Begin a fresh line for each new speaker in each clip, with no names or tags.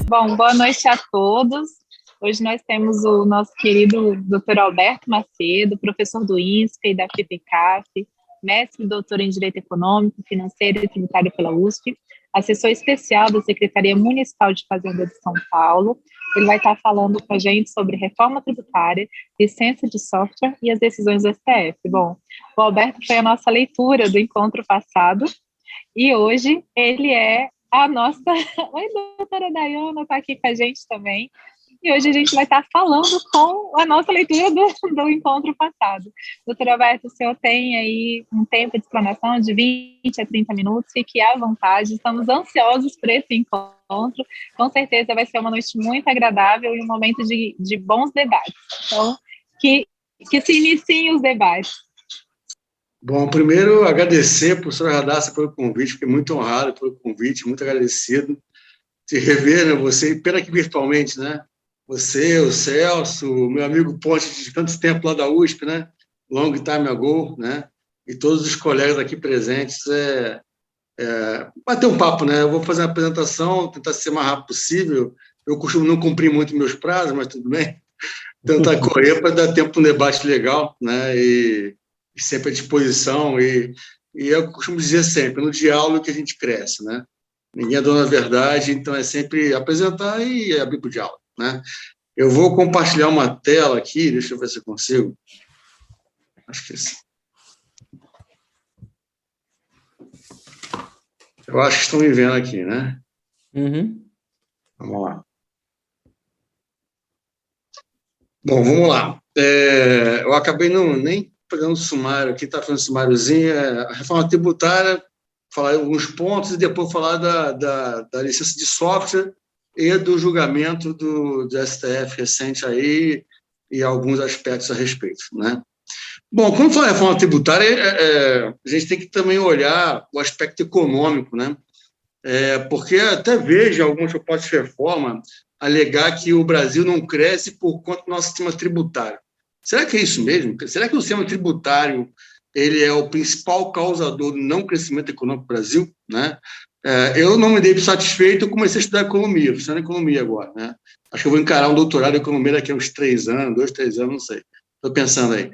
Bom, boa noite a todos. Hoje nós temos o nosso querido Dr. Alberto Macedo, professor do INSPE e da FIPECAF, mestre e doutor em Direito Econômico, Financeiro e Tributário pela USP, assessor especial da Secretaria Municipal de Fazenda de São Paulo. Ele vai estar falando com a gente sobre reforma tributária, licença de software e as decisões do STF. Bom, o Alberto foi a nossa leitura do encontro passado e hoje ele é a nossa... Oi, doutora Dayana, está aqui com a gente também. E hoje a gente vai estar falando com a nossa leitura do encontro passado. Doutora Alberto, o senhor tem aí um tempo de explanação de 20 a 30 minutos, fique à vontade, estamos ansiosos por esse encontro, com certeza vai ser uma noite muito agradável e um momento de bons debates. Então, que se iniciem os debates.
Bom, primeiro agradecer, professora Radassa, pelo convite, fiquei muito honrado pelo convite, muito agradecido. Te rever, né, você, pena que virtualmente, né? Você, o Celso, o meu amigo Ponte, de tanto tempo lá da USP, né? Long time ago, né? E todos os colegas aqui presentes. Bater um papo, né? Eu vou fazer uma apresentação, tentar ser o mais rápido possível. Eu costumo não cumprir muito meus prazos, mas tudo bem. Tentar correr para dar tempo para um debate legal, né? E sempre à disposição. E eu costumo dizer sempre, no diálogo que a gente cresce, né? Ninguém é dono da verdade, então é sempre apresentar e abrir para o diálogo, né? Eu vou compartilhar uma tela aqui, deixa eu ver se eu consigo. Acho que sim. Eu acho que estão me vendo aqui, né?
Uhum.
Vamos lá. Bom, vamos lá. Eu acabei nem pegando o sumário aqui, está fazendo um sumáriozinho. A reforma tributária, falar alguns pontos e depois falar da licença de software e do julgamento do STF recente aí e alguns aspectos a respeito, né? Bom, quando fala reforma tributária, a gente tem que também olhar o aspecto econômico, né? Porque até vejo algumas propostas de reforma alegar que o Brasil não cresce por conta do nosso sistema tributário. Será que é isso mesmo? Será que o sistema tributário ele é o principal causador do não crescimento econômico do Brasil, né? Eu não me dei satisfeito, eu comecei a estudar economia, estou estudando economia agora, né? Acho que eu vou encarar um doutorado em economia daqui a uns 3 anos, 2, 3 anos, não sei. Estou pensando aí.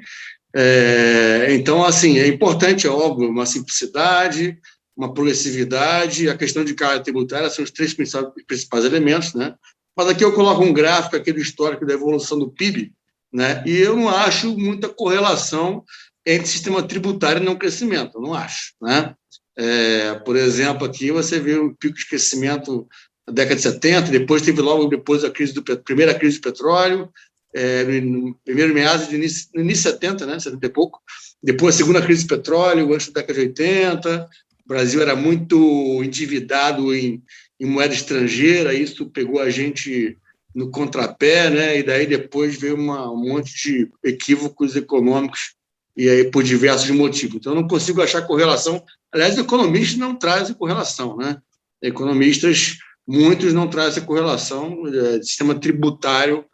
Então, assim, é importante, é óbvio, uma simplicidade, uma progressividade, a questão de carga tributária são os 3 principais elementos, né? Mas aqui eu coloco um gráfico, aquele histórico da evolução do PIB, né? E eu não acho muita correlação entre sistema tributário e não crescimento, eu não acho, né? Por exemplo, aqui você vê o pico de crescimento na década de 70, depois teve logo depois a primeira crise do petróleo, no primeiro meados no início de 70, né, 70 e pouco, depois a segunda crise do petróleo, antes da década de 80, o Brasil era muito endividado em moeda estrangeira, isso pegou a gente no contrapé, né, e daí depois veio um monte de equívocos econômicos, e aí por diversos motivos. Então, eu não consigo achar correlação. Aliás, economistas não trazem correlação, né? Economistas, muitos não trazem correlação de sistema tributário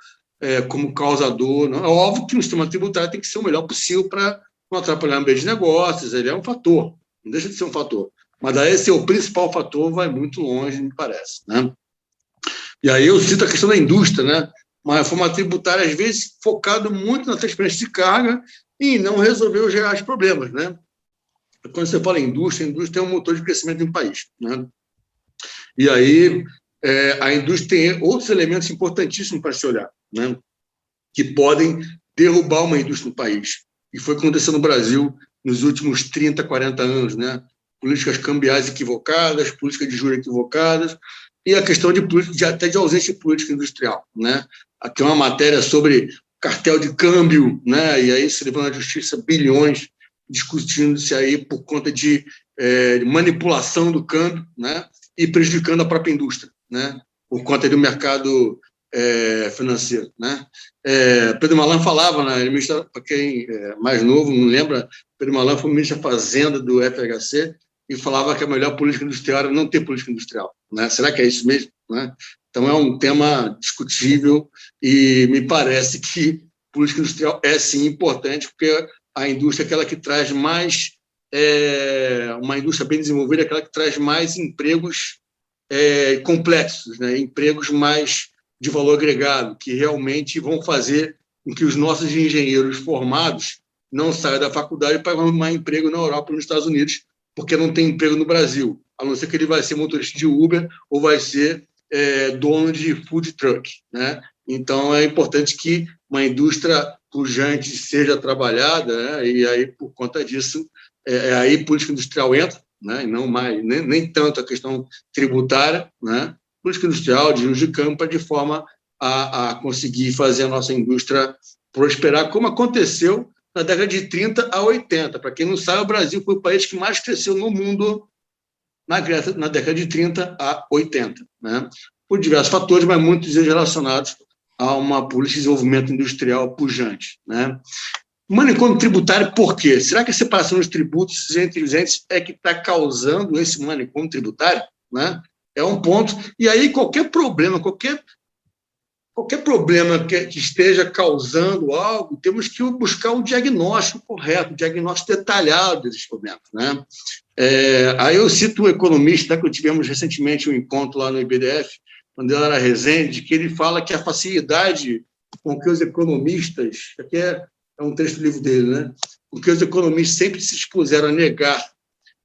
como causador. Não? É óbvio que o sistema tributário tem que ser o melhor possível para não atrapalhar o ambiente de negócios, ele é um fator, não deixa de ser um fator. Mas daí ser o principal fator vai muito longe, me parece, né? E aí eu cito a questão da indústria, né? Uma reforma tributária, às vezes, focada muito na transferência de carga e não resolveu os reais problemas, né? Quando você fala em indústria, a indústria é um motor de crescimento de um país, né? E aí a indústria tem outros elementos importantíssimos para se olhar, né? Que podem derrubar uma indústria no país. E foi o que aconteceu no Brasil nos últimos 30, 40 anos, né? Políticas cambiais equivocadas, políticas de juros equivocadas, e a questão até de ausência de política industrial, né? Aqui é uma matéria sobre cartel de câmbio, né? E aí se levou na justiça bilhões discutindo-se aí por conta de manipulação do câmbio, né? E prejudicando a própria indústria, né? Por conta do mercado financeiro, né? Pedro Malan falava, né? Para quem é mais novo, não lembra, Pedro Malan foi ministro da Fazenda do FHC e falava que a melhor política industrial era não ter política industrial, né? Será que é isso mesmo, né? Então é um tema discutível e me parece que política industrial é sim importante, porque a indústria é aquela que traz mais uma indústria bem desenvolvida, é aquela que traz mais empregos complexos, né? Empregos mais de valor agregado, que realmente vão fazer com que os nossos engenheiros formados não saiam da faculdade para arrumar emprego na Europa e nos Estados Unidos, porque não tem emprego no Brasil, a não ser que ele vai ser motorista de Uber ou vai ser dono de food truck, né? Então, é importante que uma indústria pujante seja trabalhada, né? E aí, por conta disso, aí a política industrial entra, né? E não mais, nem tanto a questão tributária, né? Política industrial, de uso de campo, de forma a conseguir fazer a nossa indústria prosperar, como aconteceu na década de 30 a 80. Para quem não sabe, o Brasil foi o país que mais cresceu no mundo na década de 30 a 80, né? Por diversos fatores, mas muitos relacionados a uma política de desenvolvimento industrial pujante, né? Manicômio tributário, por quê? Será que a separação dos tributos entre os entes é que está causando esse manicômio tributário, né? É um ponto. E aí, qualquer problema que esteja causando algo, temos que buscar o diagnóstico correto, o diagnóstico detalhado desses problemas, né? Aí eu cito um economista, que tivemos recentemente um encontro lá no IBDF, quando ele era Rezende, que ele fala que a facilidade com que os economistas, aqui é um trecho do livro dele, né? Com que os economistas sempre se expuseram a negar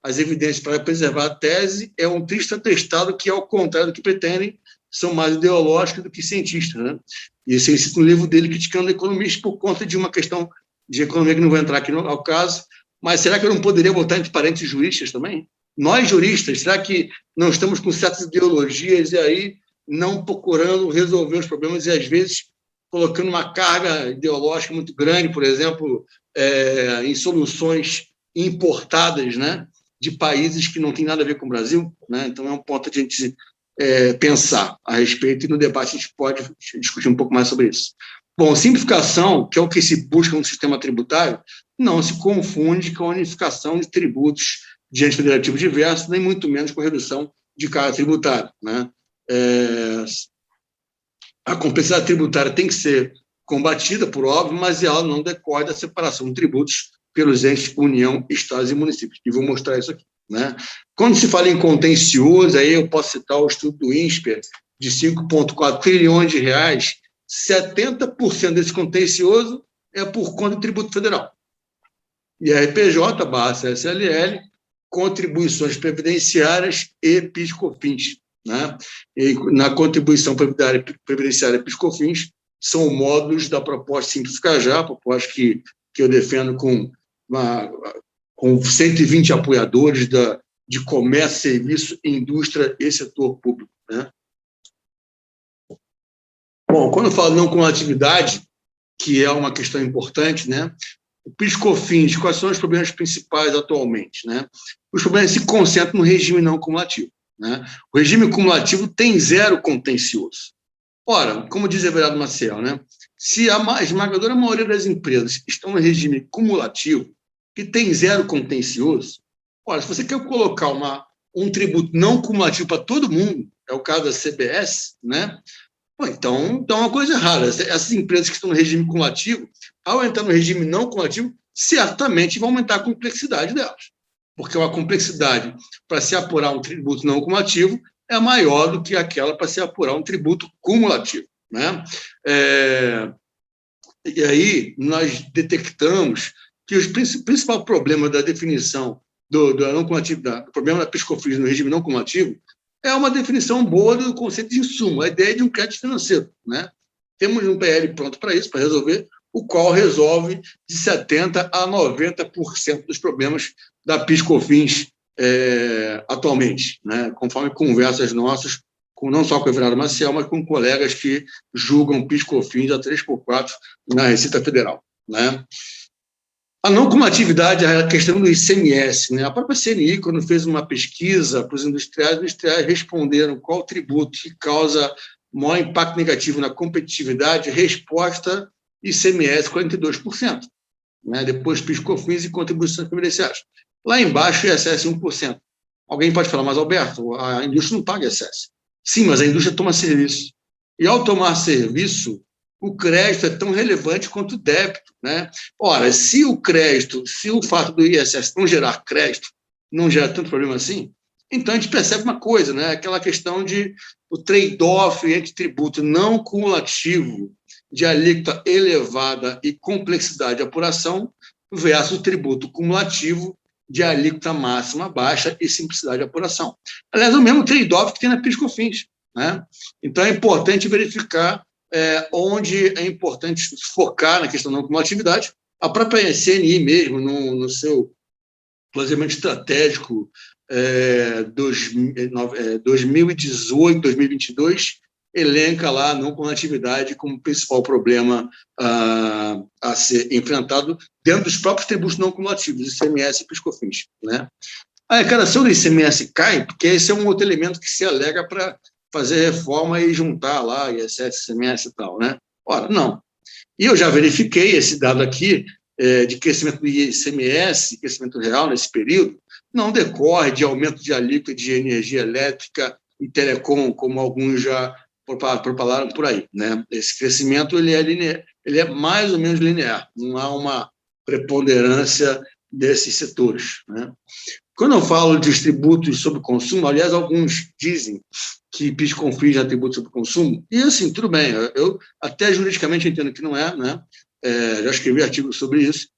as evidências para preservar a tese é um triste atestado que, ao contrário do que pretendem, são mais ideológicos do que cientistas, né? E isso ele cita no livro dele, criticando economistas por conta de uma questão de economia que não vou entrar aqui ao caso, mas será que eu não poderia botar entre parênteses juristas também? Nós, juristas, será que não estamos com certas ideologias e aí não procurando resolver os problemas e, às vezes, colocando uma carga ideológica muito grande, por exemplo, em soluções importadas, né, de países que não têm nada a ver com o Brasil, né? Então, é um ponto de a gente pensar a respeito, e no debate a gente pode discutir um pouco mais sobre isso. Bom, simplificação, que é o que se busca no sistema tributário, não se confunde com a unificação de tributos de entes federativos diversos, nem muito menos com a redução de carga tributária, né? A complexidade tributária tem que ser combatida, por óbvio, mas ela não decorre da separação de tributos pelos entes União, Estados e municípios. E vou mostrar isso aqui, né? Quando se fala em contencioso, aí eu posso citar o estudo do INSPER, de 5,4 trilhões de reais, 70% desse contencioso é por conta do tributo federal. E a RPJ, /CSLL, contribuições previdenciárias e PIS/COFINS, né? E na contribuição previdenciária e PIS/COFINS são módulos da proposta Simplificar Já, proposta que eu defendo com 120 apoiadores de comércio, serviço, indústria e setor público, né? Bom, quando eu falo não cumulatividade, que é uma questão importante, né? O PIS/COFINS, quais são os problemas principais atualmente, né? Os problemas se concentram no regime não cumulativo, né? O regime cumulativo tem zero contencioso. Ora, como diz Everardo Maciel, né? Se a esmagadora maioria das empresas estão no regime cumulativo, que tem zero contencioso, ora, se você quer colocar um tributo não cumulativo para todo mundo, é o caso da CBS, né? Bom, então é uma coisa errada. Essas empresas que estão no regime cumulativo, ao entrar no regime não cumulativo, certamente vão aumentar a complexidade delas, porque uma complexidade para se apurar um tributo não cumulativo é maior do que aquela para se apurar um tributo cumulativo, né? E aí nós detectamos que o principal problema da definição do não cumulativo, do problema da PIS/COFINS no regime não cumulativo, é uma definição boa do conceito de insumo, a ideia de um crédito financeiro, né? Temos um PL pronto para isso, para resolver, o qual resolve de 70% a 90% dos problemas da PIS/COFINS atualmente, né? Conforme conversas nossas, não só com o Everardo Maciel, mas com colegas que julgam PIS/COFINS a 3x4 na Receita Federal, né? A não cumulatividade é a questão do ICMS, né? A própria CNI, quando fez uma pesquisa para os industriais responderam qual tributo que causa maior impacto negativo na competitividade, resposta ICMS 42%, né? Depois PIS/COFINS e contribuições previdenciárias. Lá embaixo, ISS 1%. Alguém pode falar, mas Alberto, a indústria não paga ISS. Sim, mas a indústria toma serviço. E ao tomar serviço, o crédito é tão relevante quanto o débito, né? Ora, se o fato do ISS não gerar crédito, não gera tanto problema assim, Então, a gente percebe uma coisa, né? Aquela questão de o trade-off entre tributo não cumulativo de alíquota elevada e complexidade de apuração versus tributo cumulativo de alíquota máxima baixa e simplicidade de apuração. Aliás, é o mesmo trade-off que tem na PIS/COFINS, né? Então, é importante verificar onde é importante focar na questão da não cumulatividade. A própria CNI mesmo, no seu planejamento estratégico 2018, 2022, elenca lá a não cumulatividade como principal problema a ser enfrentado dentro dos próprios tributos não cumulativos, ICMS e PIS/COFINS, né? A arrecadação do ICMS cai porque esse é um outro elemento que se alega para fazer reforma e juntar lá ISS, ICMS e tal, né? Ora, não. E eu já verifiquei esse dado aqui de crescimento do ICMS, crescimento real nesse período, não decorre de aumento de alíquota de energia elétrica e telecom, como alguns já propalaram por aí, né? Esse crescimento ele é mais ou menos linear, não há uma preponderância desses setores, né? Quando eu falo de tributos sobre consumo, aliás, alguns dizem que PIS/COFINS já tributo sobre consumo, e assim, tudo bem, eu até juridicamente entendo que não é, né? Já escrevi artigos sobre isso,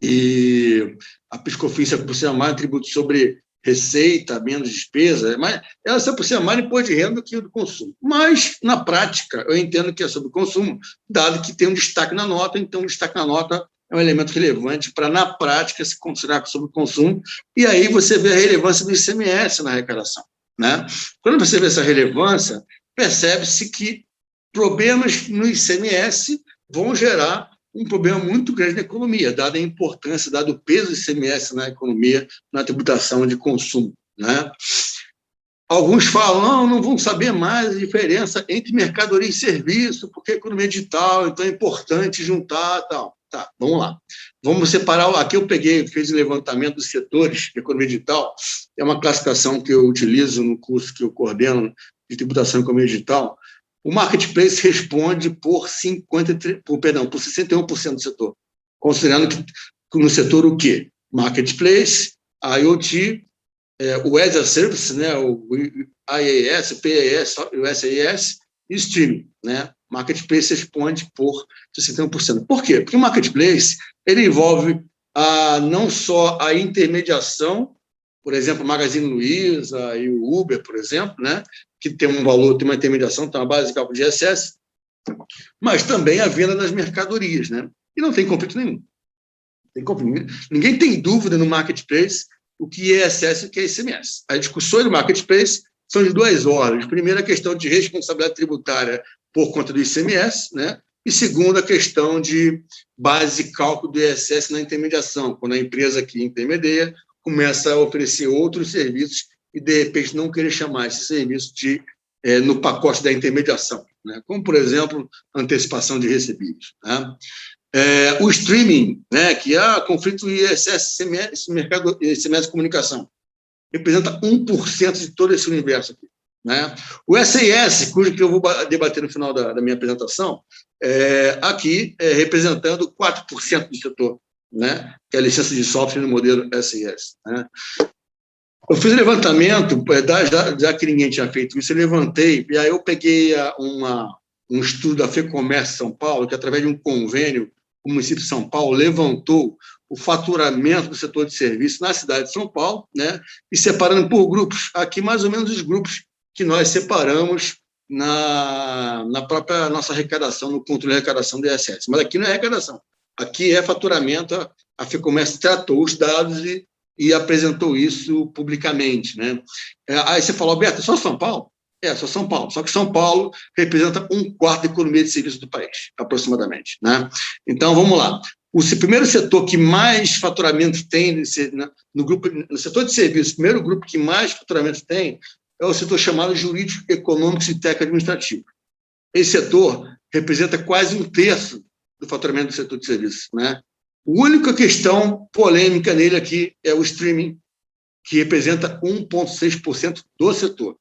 e a PIS/COFINS se aproxima mais do tributo sobre receita, menos despesa, mas ela se aproxima mais do imposto de renda do que do consumo. Mas, na prática, eu entendo que é sobre consumo, dado que tem um destaque na nota, então o destaque na nota é um elemento relevante para, na prática, se considerar sobre consumo, e aí você vê a relevância do ICMS na arrecadação, né? Quando você vê essa relevância, percebe-se que problemas no ICMS vão gerar um problema muito grande na economia, dada a importância, dado o peso do ICMS na economia, na tributação de consumo, né? Alguns falam, não vão saber mais a diferença entre mercadoria e serviço, porque a economia é digital, então é importante juntar tal. Tá, vamos lá. Vamos separar. Aqui eu fiz o levantamento dos setores de economia digital, é uma classificação que eu utilizo no curso que eu coordeno de tributação e economia digital. O marketplace responde por 61% do setor, considerando que no setor o quê? Marketplace, IoT, o as a service, né, o IaaS, o PaaS, o SaaS e streaming, né? Marketplace responde por 61%. Por quê? Porque o marketplace ele envolve não só a intermediação, por exemplo, o Magazine Luiza e o Uber, por exemplo, né, que tem um valor, tem uma intermediação, tem uma base de cálculo de ISS, mas também a venda das mercadorias, né? E não tem conflito nenhum. Ninguém tem dúvida no marketplace o que é ISS e o que é ICMS. As discussões do marketplace são de duas ordens. Primeiro, a questão de responsabilidade tributária por conta do ICMS, né? E segundo, a questão de base de cálculo do ISS na intermediação, quando a empresa que intermedia começa a oferecer outros serviços e, de repente, não querer chamar esse serviço no pacote da intermediação, né? Como, por exemplo, antecipação de recebíveis, né? O streaming, né, que é conflito ISS, mercado, ICMS comunicação, representa 1% de todo esse universo aqui, né? O SAS, cujo que eu vou debater no final da minha apresentação, aqui representando 4% do setor, né, que é a licença de software no modelo SAS, né? Eu fiz um levantamento, já que ninguém tinha feito isso, eu levantei, e aí eu peguei um estudo da FEComércio São Paulo, que através de um convênio, o município de São Paulo levantou o faturamento do setor de serviço na cidade de São Paulo, né, e separando por grupos, aqui mais ou menos os grupos que nós separamos na própria nossa arrecadação, no controle de arrecadação do ISS. Mas aqui não é arrecadação, aqui é faturamento, a FEComércio tratou os dados e apresentou isso publicamente, né? Aí você falou, Alberto, é só São Paulo? Só São Paulo. Só que São Paulo representa 1/4 da economia de serviço do país, aproximadamente, né? Então, vamos lá. O primeiro setor que mais faturamento tem no setor de serviços, o primeiro grupo que mais faturamento tem é o setor chamado jurídico, econômico e técnico administrativo. Esse setor representa quase 1/3 do faturamento do setor de serviços, né? A única questão polêmica nele aqui é o streaming, que representa 1,6% do setor.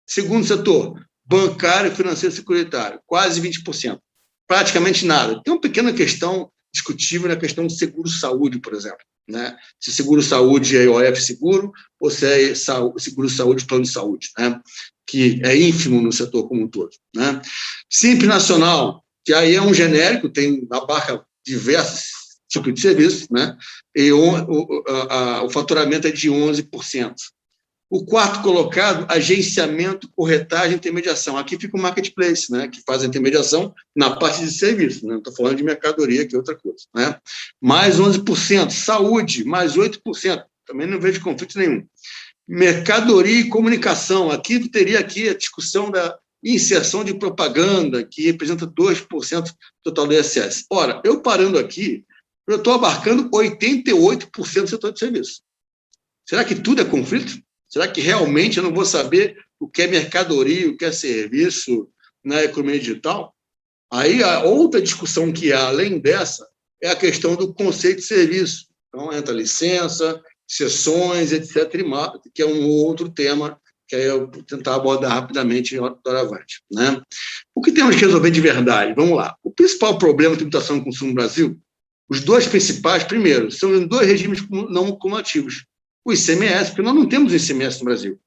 Segundo setor, bancário, financeiro e securitário, quase 20%. Praticamente nada. Tem uma pequena questão discutível na questão do seguro-saúde, por exemplo, né? Se seguro-saúde é IOF seguro, ou se é seguro-saúde plano de saúde, né? Que é ínfimo no setor como um todo, né? Simples Nacional, que aí é um genérico, abarca diversos tipos de serviços, né? E o faturamento é de 11%. O quarto colocado, agenciamento, corretagem e intermediação. Aqui fica o marketplace, né, que faz a intermediação na parte de serviço. Não estou falando de mercadoria, que é outra coisa. Né? Mais 11%. Saúde, mais 8%. Também não vejo conflito nenhum. Mercadoria e comunicação. Aqui teria aqui a discussão da inserção de propaganda, que representa 2% do total do ISS. Ora, eu parando aqui, eu estou abarcando 88% do setor de serviço. Será que tudo é conflito? Será que realmente eu não vou saber o que é mercadoria, o que é serviço na economia digital? Aí a outra discussão que há, além dessa, é a questão do conceito de serviço. Então, entra licença, sessões, etc., que é um outro tema que aí eu vou tentar abordar rapidamente doravante, né? O que temos que resolver de verdade? Vamos lá. O principal problema da tributação e consumo no Brasil, os dois principais, primeiro, são em dois regimes não cumulativos. O ICMS, porque nós não temos ICMS no Brasil.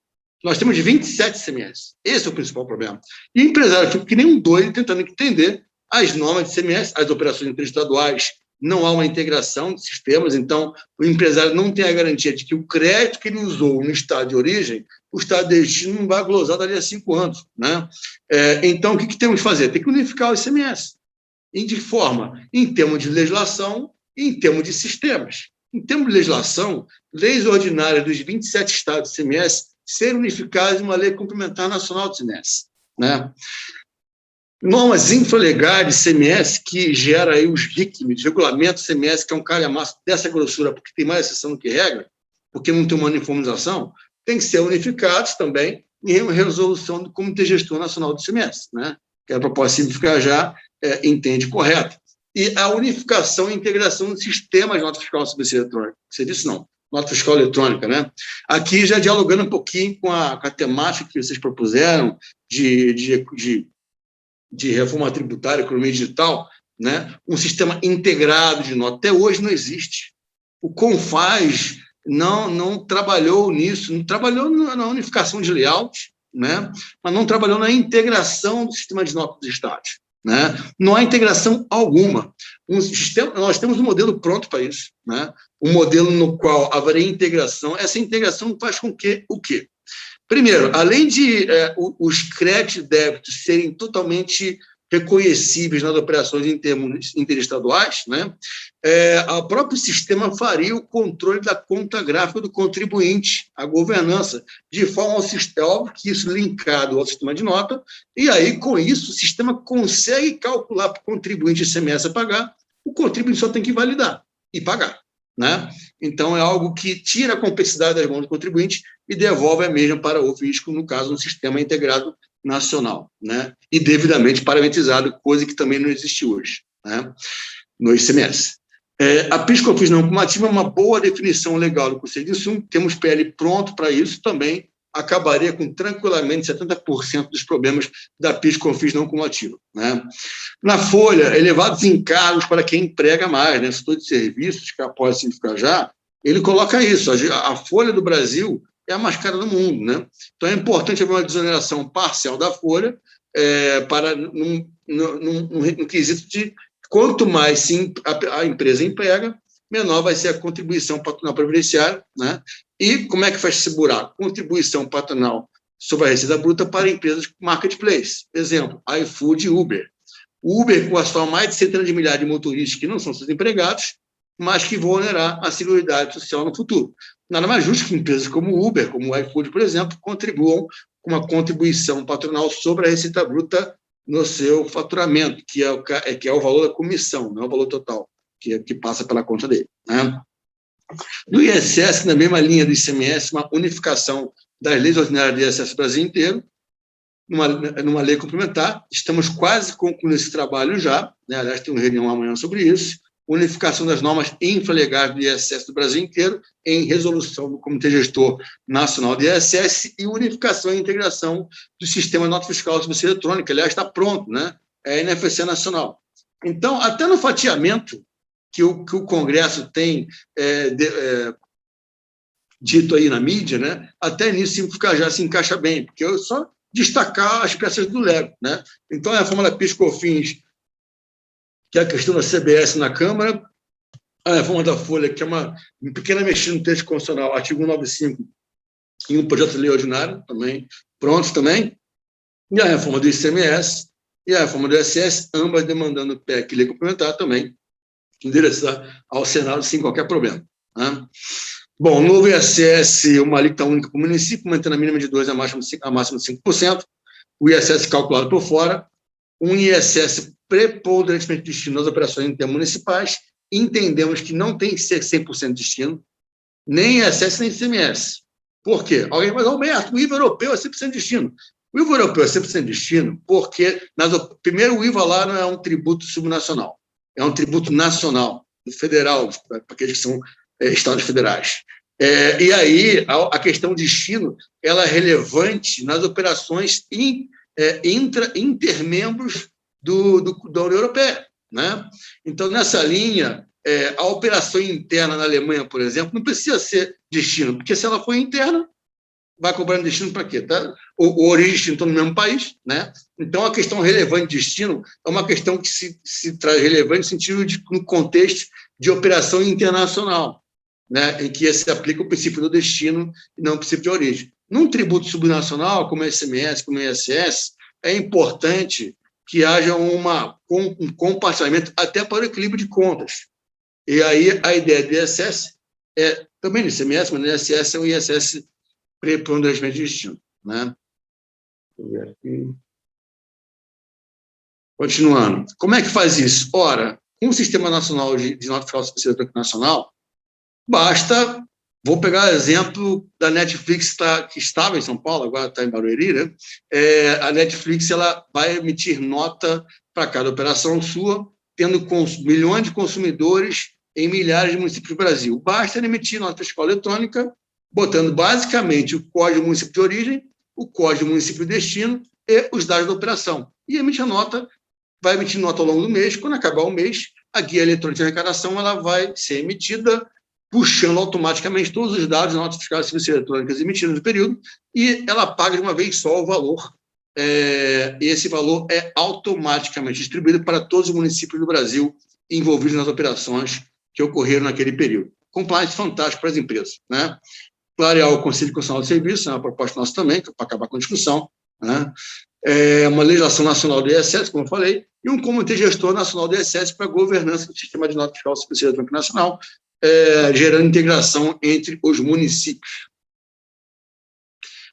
Nós temos 27 ICMS. Esse é o principal problema. E o empresário fica que nem um doido tentando entender as normas de ICMS, as operações interestaduais. Não há uma integração de sistemas, então o empresário não tem a garantia de que o crédito que ele usou no estado de origem, o estado de destino não vai glosar dali a 5 anos. Né? Então, o que temos que fazer? Tem que unificar o ICMS. E de forma, em termos de legislação e em termos de sistemas. Em termos de legislação, leis ordinárias dos 27 estados do ICMS serem unificadas em uma lei complementar nacional do ICMS. Né? Normas infralegais de ICMS que gera aí os RICMs, regulamento do ICMS, que é um calhamaço dessa grossura, porque tem mais exceção do que regra, porque não tem uma uniformização, tem que ser unificados também em uma resolução do Comitê Gestor Nacional do ICMS, né? Que a proposta simplificar já entende correto. E a unificação e integração do sistema de nota fiscal sobre eletrônica. Serviço não, nota fiscal eletrônica, né? Aqui já dialogando um pouquinho com a temática que vocês propuseram de reforma tributária, economia digital, né? Um sistema integrado de nota. Até hoje não existe. O CONFAS não trabalhou nisso, não trabalhou na unificação de layout, né? Mas não trabalhou na integração do sistema de notas dos estados. Né? Não há integração alguma. Nós temos um modelo pronto para isso, né? Um modelo no qual haveria integração. Essa integração faz com que o quê? Primeiro, além de os créditos e débitos serem totalmente reconhecíveis nas operações em termos interestaduais, né? O próprio sistema faria o controle da conta gráfica do contribuinte, a governança, de forma ao sistema, óbvio que isso linkado ao sistema de nota, e aí, com isso, o sistema consegue calcular para o contribuinte ICMS a pagar, o contribuinte só tem que validar e pagar. Né? Então, é algo que tira a complexidade das mãos do contribuinte e devolve a mesma para o fisco, no caso, um sistema integrado nacional, né? E devidamente parametrizado, coisa que também não existe hoje, né? No ICMS. A PIS/COFINS não cumulativa é uma boa definição legal do Conselho de Insumo, temos PL pronto para isso, também acabaria com tranquilamente 70% dos problemas da PIS/COFINS não cumulativa. Né? Na folha, elevados encargos para quem emprega mais, né? Setor de serviços, que após simplificar já, ele coloca isso, a folha do Brasil é a mais cara do mundo. Né? Então, é importante haver uma desoneração parcial da folha para no quesito de quanto mais a empresa emprega, menor vai ser a contribuição patronal previdenciária, né? E como é que faz esse buraco? Contribuição patronal sobre a receita bruta para empresas marketplace. Exemplo, iFood e Uber. O Uber, com a sua mais de centenas de milhares de motoristas que não são seus empregados, mas que vão onerar a Seguridade Social no futuro. Nada mais justo que empresas como o Uber, como o iFood, por exemplo, contribuam com uma contribuição patronal sobre a receita bruta no seu faturamento, que é o valor da comissão, não é o valor total, que passa pela conta dele. Né? No ISS, na mesma linha do ICMS, uma unificação das leis ordinárias do ISS no Brasil inteiro, numa lei complementar. Estamos quase concluindo esse trabalho já, né? Aliás, tem uma reunião amanhã sobre isso. Unificação das normas infralegais do ISS do Brasil inteiro, em resolução do Comitê Gestor Nacional do ISS, e unificação e integração do sistema de nota fiscal sobre eletrônica. Aliás, está pronto, né? É a NFC nacional. Então, até no fatiamento, que o Congresso tem dito aí na mídia, né, até nisso já se encaixa bem, porque eu só destacar as peças do Lego, né? Então, a reforma da PIS/COFINS, que é a questão da CBS na Câmara, a reforma da Folha, que é uma pequena mexida no texto constitucional, artigo 195, e um projeto de lei ordinário, também, prontos também, e a reforma do ICMS e a reforma do ISS, ambas demandando PEC e lei complementar também, endereçar ao Senado sem qualquer problema, né? Bom, novo ISS, uma alíquota única para o município, mantendo a mínima de 2% a máxima de 5%, o ISS calculado por fora, um ISS preponderantemente destinado às operações intermunicipais. Entendemos que não tem que ser 100% destino, nem ISS nem ICMS. Por quê? Alguém vai dizer, Alberto, o IVA europeu é 100% destino. O IVA europeu é 100% destino porque, primeiro, o IVA lá não é um tributo subnacional, é um tributo nacional, federal, para aqueles que são estados federais. E aí, a questão de destino ela é relevante nas operações intermembros da União Europeia, né? Então, nessa linha, a operação interna na Alemanha, por exemplo, não precisa ser destino, porque se ela for interna, vai cobrar destino para quê? Tá? O origem e destino estão no mesmo país, né? Então, a questão relevante de destino é uma questão que se traz relevante no sentido no contexto de operação internacional, né? Em que se aplica o princípio do destino e não o princípio de origem. Num tributo subnacional, como o ICMS, como o ISS, é importante que haja um compartilhamento até para o equilíbrio de contas. E aí a ideia do ISS é também no ICMS, mas no ISS é o ISS preponderantemente de destino, né? Continuando. Como é que faz isso? Ora, com o Sistema Nacional de Nota Fiscal Específica Nacional, basta, vou pegar o exemplo da Netflix, que estava em São Paulo, agora está em Barueri, né? A Netflix ela vai emitir nota para cada operação sua, tendo milhões de consumidores em milhares de municípios do Brasil. Basta emitir nota fiscal eletrônica, botando basicamente o código do município de origem, o código do município de destino e os dados da operação. E emite a nota, vai emitir nota ao longo do mês. Quando acabar o mês, a guia eletrônica de arrecadação ela vai ser emitida, puxando automaticamente todos os dados da nota fiscal e serviços eletrônicos emitidos no período, e ela paga de uma vez só o valor. E esse valor é automaticamente distribuído para todos os municípios do Brasil envolvidos nas operações que ocorreram naquele período. Compliance fantástico para as empresas, né? Clarear o Conselho Constitucional de Serviços, é uma proposta nossa também, para acabar com a discussão, né? Uma legislação nacional do ISS, como eu falei, e um comitê gestor nacional do ISS para a governança do sistema de nota fiscal e eletrônico nacional, gerando integração entre os municípios.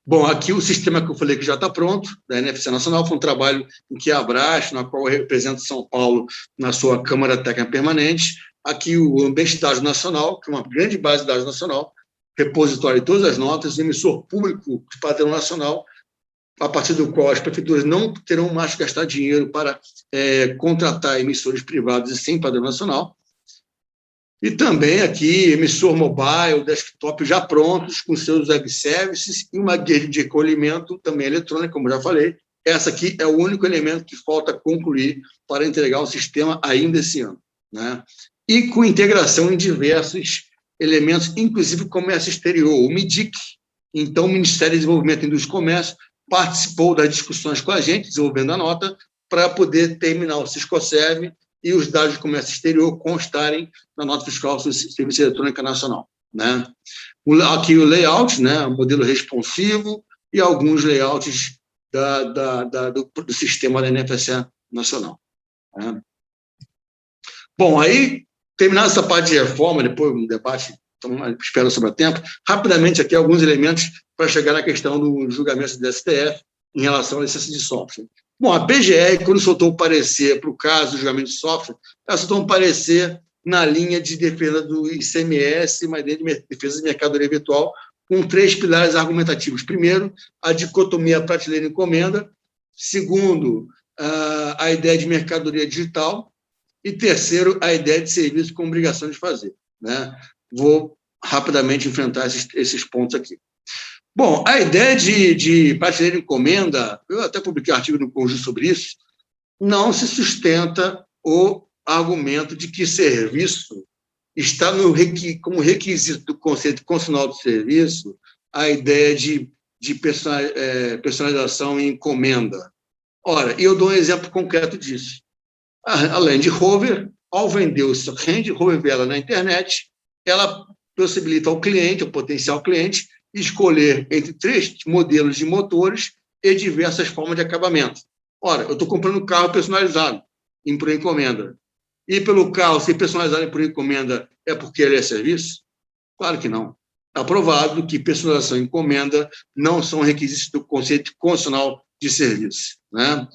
Bom, aqui o sistema que eu falei que já está pronto, da NFC Nacional, foi um trabalho em que a Abrax, na qual eu represento São Paulo na sua Câmara Técnica Permanente, aqui o Ambiente de Dados Nacional, que é uma grande base de dados nacional, repositório de todas as notas, emissor público de padrão nacional, a partir do qual as prefeituras não terão mais que gastar dinheiro para contratar emissores privados e sem padrão nacional. E também aqui, emissor mobile, desktop já prontos, com seus web services, e uma guia de recolhimento também eletrônica, como já falei. Essa aqui é o único elemento que falta concluir para entregar o sistema ainda esse ano, né? E com integração em diversos elementos, inclusive o comércio exterior, o MIDIC. Então, o Ministério de Desenvolvimento e Indústria e Comércio participou das discussões com a gente, desenvolvendo a nota, para poder terminar o Ciscoserve e os dados de comércio exterior constarem na nota fiscal do Serviço Eletrônica Nacional, né? Aqui o layout, né? O modelo responsivo e alguns layouts do sistema da NFC Nacional, né? Bom, aí, terminada essa parte de reforma, depois um debate, então, espero sobre o tempo, rapidamente aqui alguns elementos para chegar na questão do julgamento do STF em relação à licença de software. Bom, a PGR, quando soltou o parecer para o caso do julgamento de software, ela soltou um parecer na linha de defesa do ICMS, mas de defesa de mercadoria virtual, com 3 pilares argumentativos. Primeiro, a dicotomia prateleira-encomenda. Segundo, a ideia de mercadoria digital. E terceiro, a ideia de serviço com obrigação de fazer, né? Vou rapidamente enfrentar esses pontos aqui. Bom, a ideia de prateleira encomenda, eu até publiquei um artigo no Conjunto sobre isso, não se sustenta ou argumento de que serviço está como requisito do conceito constitucional de serviço a ideia de personalização e encomenda. Ora, eu dou um exemplo concreto disso. A Land Rover, ao vender o seu Land Rover Vela na internet, ela possibilita ao cliente, ao potencial cliente, escolher entre 3 modelos de motores e diversas formas de acabamento. Ora, eu estou comprando um carro personalizado, por encomenda. E pelo carro ser personalizado por encomenda é porque ele é serviço? Claro que não. É aprovado que personalização e encomenda não são requisitos do conceito constitucional de serviço, né?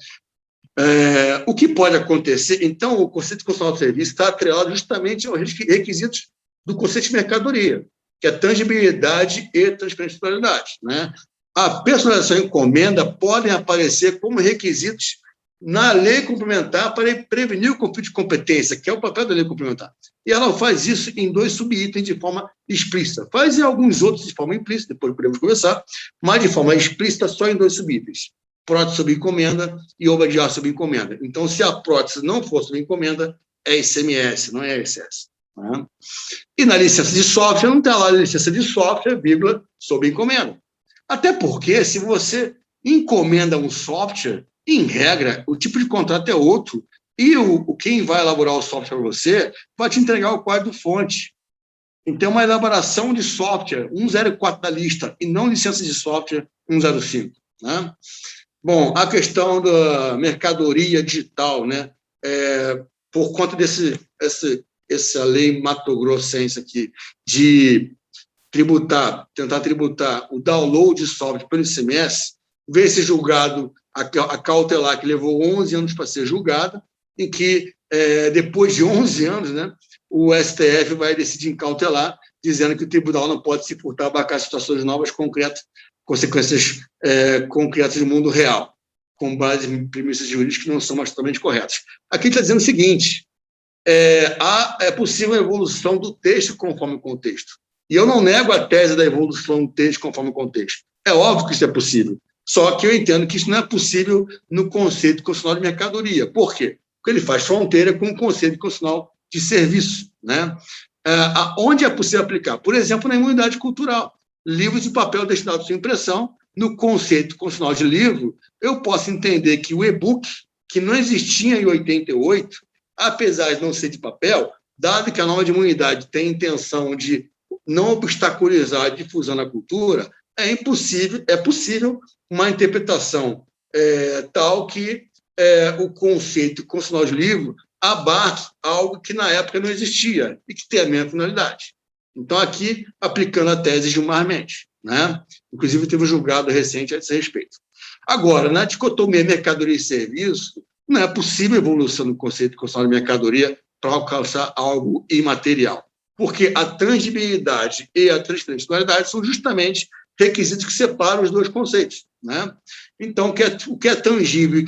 O que pode acontecer? Então, o conceito constitucional de serviço está atrelado justamente aos requisitos do conceito de mercadoria, que é tangibilidade e transferencialidade, né? A personalização e encomenda podem aparecer como requisitos na lei complementar para prevenir o conflito de competência, que é o papel da lei complementar. E ela faz isso em 2 subitens de forma explícita. Faz em alguns outros de forma implícita, depois podemos conversar, mas de forma explícita só em 2 subitens. Prótese sob encomenda e obra de arte sob encomenda. Então, se a prótese não for sob encomenda, é ICMS, não é ISS. Né? E na licença de software, não está lá a licença de software, vírgula, sob encomenda. Até porque, se você encomenda um software, em regra, o tipo de contrato é outro, e quem vai elaborar o software para você vai te entregar o código-fonte. Então, uma elaboração de software 104 da lista, e não licença de software 105. Né? Bom, a questão da mercadoria digital, né? Por conta essa lei mato-grossense aqui, de tentar tributar o download de software pelo ICMS, veio esse julgado, a cautelar, que levou 11 anos para ser julgada, em que, depois de 11 anos, né, o STF vai decidir em cautelar, dizendo que o tribunal não pode se furtar, abarcar situações novas, concretas, consequências concretas do mundo real, com base em premissas jurídicas que não são mais totalmente corretas. Aqui está dizendo o seguinte: é possível a evolução do texto conforme o contexto. E eu não nego a tese da evolução do texto conforme o contexto. É óbvio que isso é possível. Só que eu entendo que isso não é possível no conceito constitucional de mercadoria. Por quê? Porque ele faz fronteira com o conceito constitucional de serviço, né? Onde é possível aplicar? Por exemplo, na imunidade cultural. Livros de papel destinados à sua impressão, no conceito constitucional de livro, eu posso entender que o e-book, que não existia em 88, apesar de não ser de papel, dado que a norma de imunidade tem a intenção de não obstaculizar a difusão da cultura, é possível uma interpretação tal que o conceito constitucional de livro abarque algo que na época não existia e que tem a mesma finalidade. Então, aqui, aplicando a tese de Gilmar Mendes, né? Inclusive, teve um julgado recente a esse respeito. Agora, na dicotomia mercadoria e serviço, não é possível evolução do conceito constitucional de mercadoria para alcançar algo imaterial, porque a tangibilidade e a transferencialidade são justamente requisitos que separam os 2 conceitos, né? Então, o que é tangível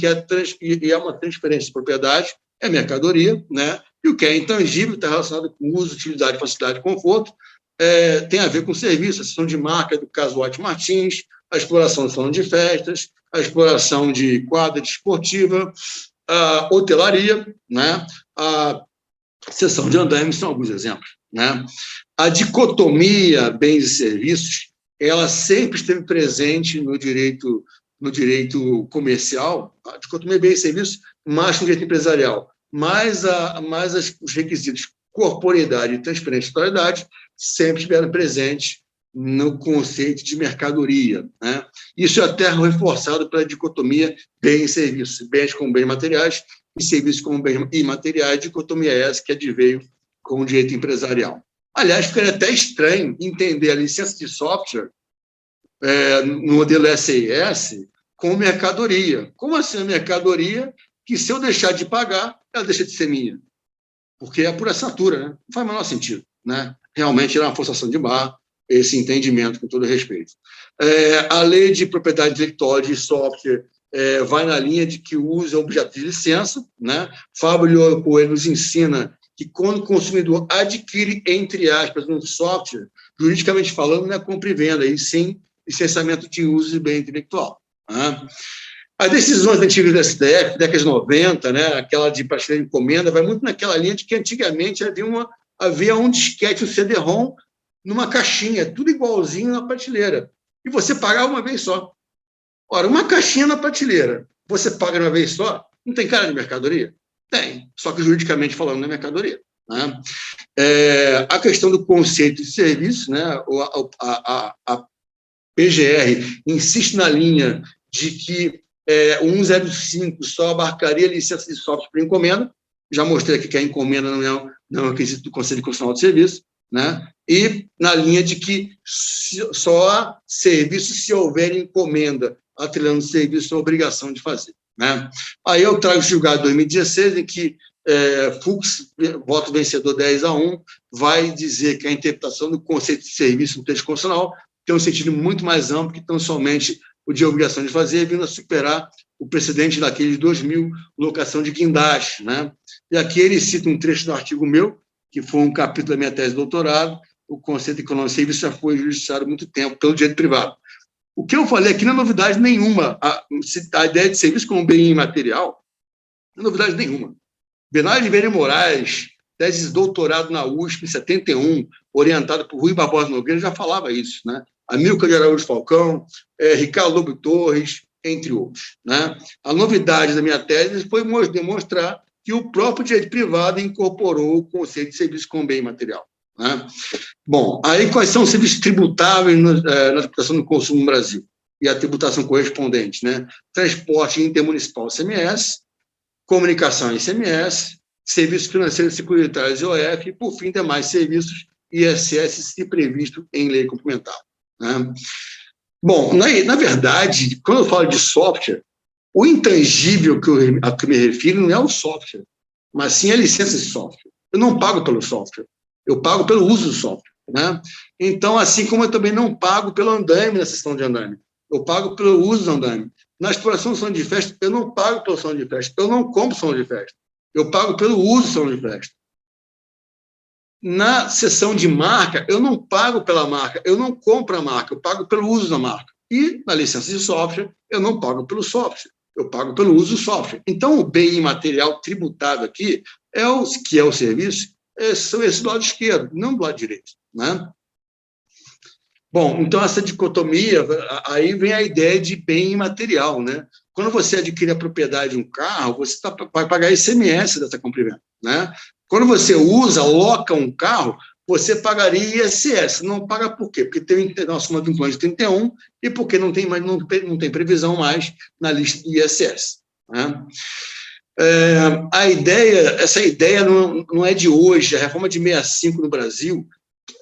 e é uma transferência de propriedade é mercadoria, né? E o que é intangível está relacionado com uso, utilidade, facilidade e conforto, tem a ver com serviço, a sessão de marca do caso Watts Martins, a exploração do salão de festas, a exploração de quadra desportiva, a hotelaria, né? A sessão de andaime são alguns exemplos, né? A dicotomia bens e serviços, ela sempre esteve presente no direito comercial, a dicotomia bens e serviços, mais no direito empresarial, mas os requisitos corporeidade e transferencialidade sempre estiveram presentes no conceito de mercadoria, né? Isso é até reforçado pela dicotomia bens e serviços, bens como bens materiais e serviços como bens imateriais, dicotomia essa que adveio com o direito empresarial. Aliás, ficaria até estranho entender a licença de software no modelo SIS como mercadoria. Como assim a mercadoria que, se eu deixar de pagar, ela deixa de ser minha? Porque é por assinatura, né? Não faz o menor sentido, né? Realmente era uma forçação de barra esse entendimento, com todo respeito. A lei de propriedade intelectual de software vai na linha de que o uso é objeto de licença, né? Fábio Coelho nos ensina que quando o consumidor adquire, entre aspas, um software, juridicamente falando, não é compra e venda, e sim licenciamento de uso de bem intelectual. Né? As decisões antigas do STF, décadas de 90, né, aquela de prateleira de encomenda, vai muito naquela linha de que antigamente havia um disquete, um CD-ROM, numa caixinha, tudo igualzinho na prateleira. E você pagava uma vez só. Ora, uma caixinha na prateleira, você paga uma vez só, não tem cara de mercadoria? Tem, só que juridicamente falando não é mercadoria. Né? A questão do conceito de serviço, né, a PGR insiste na linha de que o 105 só abarcaria licença de software para encomenda. Já mostrei aqui que a encomenda não é um requisito do Conselho Constitucional de Serviço, né? E na linha de que só há serviço se houver encomenda, atrelando serviço à obrigação de fazer. Né? Aí eu trago o julgado de 2016, em que Fux, voto vencedor 10-1, vai dizer que a interpretação do conceito de serviço no texto constitucional tem um sentido muito mais amplo que tão somente o de obrigação de fazer, vindo a superar o precedente daquele de 2000, locação de guindaste. Né? E aqui ele cita um trecho do artigo meu, que foi um capítulo da minha tese de doutorado, o conceito econômico de serviço já foi justiçado há muito tempo pelo direito privado. O que eu falei aqui não é novidade nenhuma. A ideia de serviço como bem imaterial não é novidade nenhuma. Bernardo de Vieira Moraes, tese de doutorado na USP em 71, orientado por Rui Barbosa Nogueira, já falava isso. Né? Amilcar de Araújo Falcão, Ricardo Lobo Torres, entre outros. Né? A novidade da minha tese foi demonstrar que o próprio direito privado incorporou o conceito de serviço como bem imaterial. Né? Bom, aí quais são os serviços tributáveis na tributação do consumo no Brasil? E a tributação correspondente, né? Transporte intermunicipal, ICMS, comunicação, ICMS, serviços financeiros e securitários, IOF, e, por fim, demais serviços, ISS, se previsto em lei complementar. Né? Bom, na verdade, quando eu falo de software, o intangível a que eu me refiro não é o software, mas sim a licença de software. Eu não pago pelo software, eu pago pelo uso do software. Né? Então, assim como eu também não pago pelo andaime na sessão de andaime, eu pago pelo uso do andaime. Na exploração do salão de festa, eu não pago pelo salão de festa, eu não compro salão de festa, eu pago pelo uso do salão de festa. Na sessão de marca, eu não pago pela marca, eu não compro a marca, eu pago pelo uso da marca. E na licença de software, eu não pago pelo software, eu pago pelo uso do software. Então, o bem imaterial tributado aqui, que é o serviço, são esse do lado esquerdo, não do lado direito. Né? Bom, então essa dicotomia, aí vem a ideia de bem imaterial. Né? Quando você adquire a propriedade de um carro, você vai pagar ICMS dessa compra e venda. Né? Quando você loca um carro, você pagaria ISS. Não paga por quê? Porque tem uma soma vinculante de 31 e porque não tem previsão mais na lista de ISS. Né? Essa ideia não é de hoje. A reforma de 65 no Brasil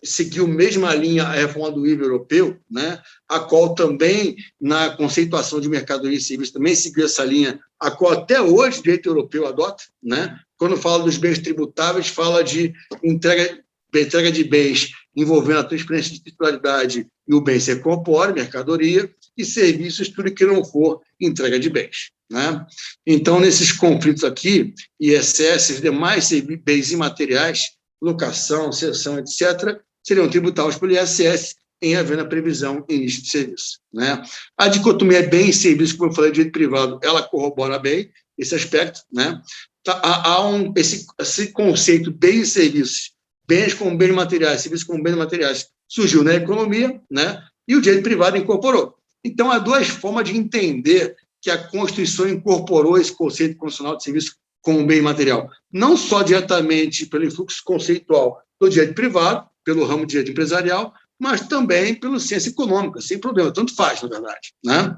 seguiu a mesma linha, a reforma do IVA europeu, né, a qual também, na conceituação de mercadoria e serviço, também seguiu essa linha, a qual até hoje o direito europeu adota. Né? Quando fala dos bens tributáveis, fala de entrega de bens envolvendo a transferência de titularidade e o bem ser corpóreo, mercadoria, e serviços, tudo que não for entrega de bens. Né? Então, nesses conflitos aqui, ISS, os demais bens imateriais, locação, cessão, etc., seriam tributados pelo ISS em havendo a previsão em lista de serviço. Né? A dicotomia bem e serviço, como eu falei, de direito privado, ela corrobora bem esse aspecto. Né? Há esse conceito bem e serviços, bens como bens materiais, serviços como bens materiais, surgiu na economia, né? E o direito privado incorporou. Então, há duas formas de entender que a Constituição incorporou esse conceito constitucional de serviço como bem material, não só diretamente pelo influxo conceitual do direito privado, pelo ramo de direito empresarial, mas também pelo ciência econômica, sem problema, tanto faz, na verdade. Né?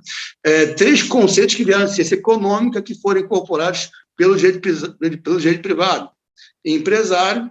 Três conceitos que vieram da ciência econômica que foram incorporados pelo direito privado: empresário,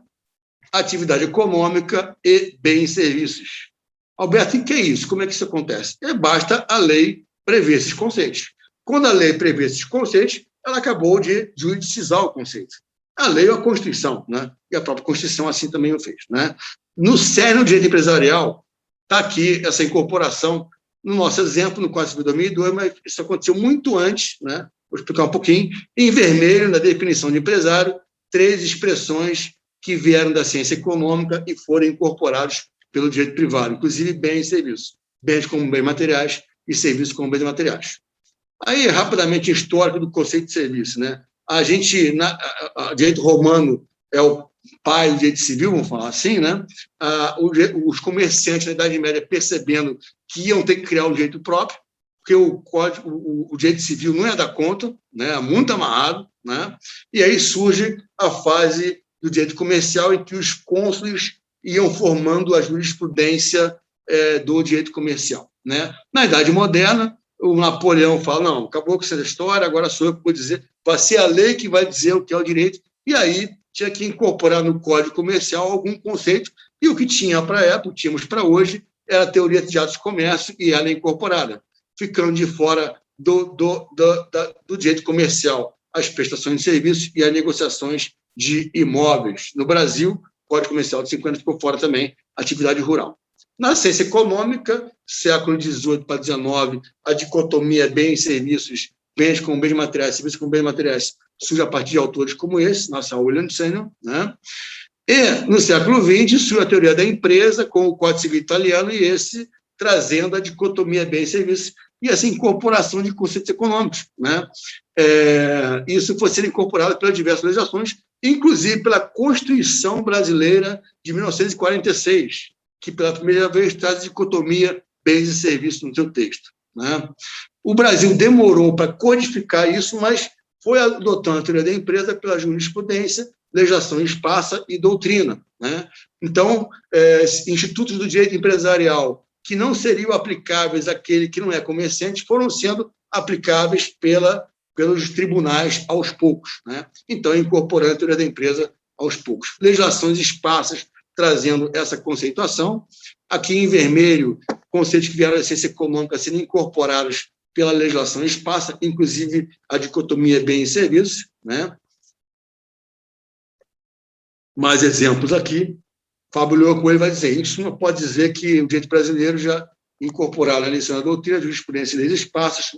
atividade econômica e bens e serviços. Alberto, o que é isso? Como é que isso acontece? Basta a lei prever esses conceitos. Quando a lei prevê esses conceitos, ela acabou de juridicizar o conceito. A lei ou a Constituição, né? E a própria Constituição assim também o fez. Né? No cerne do direito empresarial, está aqui essa incorporação, no nosso exemplo, no Código Civil de 2002, mas isso aconteceu muito antes, né? Vou explicar um pouquinho. Em vermelho, na definição de empresário, 3 expressões que vieram da ciência econômica e foram incorporados pelo direito privado, inclusive bens e serviços. Bens como bens materiais e serviços como bens materiais. Aí, rapidamente, histórico do conceito de serviço, né? A gente, direito romano é o pai do direito civil, vamos falar assim, né? Os comerciantes na Idade Média percebendo que iam ter que criar um direito próprio, porque o direito civil não ia dar conta, né? Muito amarrado, né? E aí surge a fase do direito comercial em que os cônsules iam formando a jurisprudência do direito comercial, né? Na Idade Moderna, o Napoleão fala, não, acabou com essa história, agora sou eu que vou dizer, vai ser a lei que vai dizer o que é o direito, e aí tinha que incorporar no Código Comercial algum conceito, e o que tinha para a época, tínhamos para hoje, era a teoria de atos de comércio, e ela é incorporada, ficando de fora do direito comercial as prestações de serviços e as negociações de imóveis. No Brasil, o Código Comercial de 50 ficou fora também, atividade rural. Na ciência econômica, século XVIII para XIX, a dicotomia bens e serviços, bens com bens materiais, serviços com bens materiais, surge a partir de autores como esse, nossa William Senior, né? E, no século XX, surge a teoria da empresa, com o Código Civil italiano, e esse trazendo a dicotomia bens e serviços, e essa incorporação de conceitos econômicos, né? Isso foi sendo incorporado pelas diversas legislações, inclusive pela Constituição Brasileira de 1946, que pela primeira vez traz a dicotomia bens e serviços no seu texto, né? O Brasil demorou para codificar isso, mas foi adotando a teoria da empresa pela jurisprudência, legislação esparsa e doutrina, né? Então, institutos do direito empresarial que não seriam aplicáveis àquele que não é comerciante foram sendo aplicáveis pelos tribunais aos poucos, né? Então, incorporando a teoria da empresa aos poucos. Legislações esparsas trazendo essa conceituação. Aqui em vermelho, conceitos que vieram da ciência econômica sendo incorporados pela legislação esparsa, inclusive a dicotomia bens e serviços, né? Mais exemplos aqui. Fábio Leão Coelho vai dizer, isso não pode dizer que o direito brasileiro já incorporaram na lição da doutrina, jurisprudência e leis esparsas,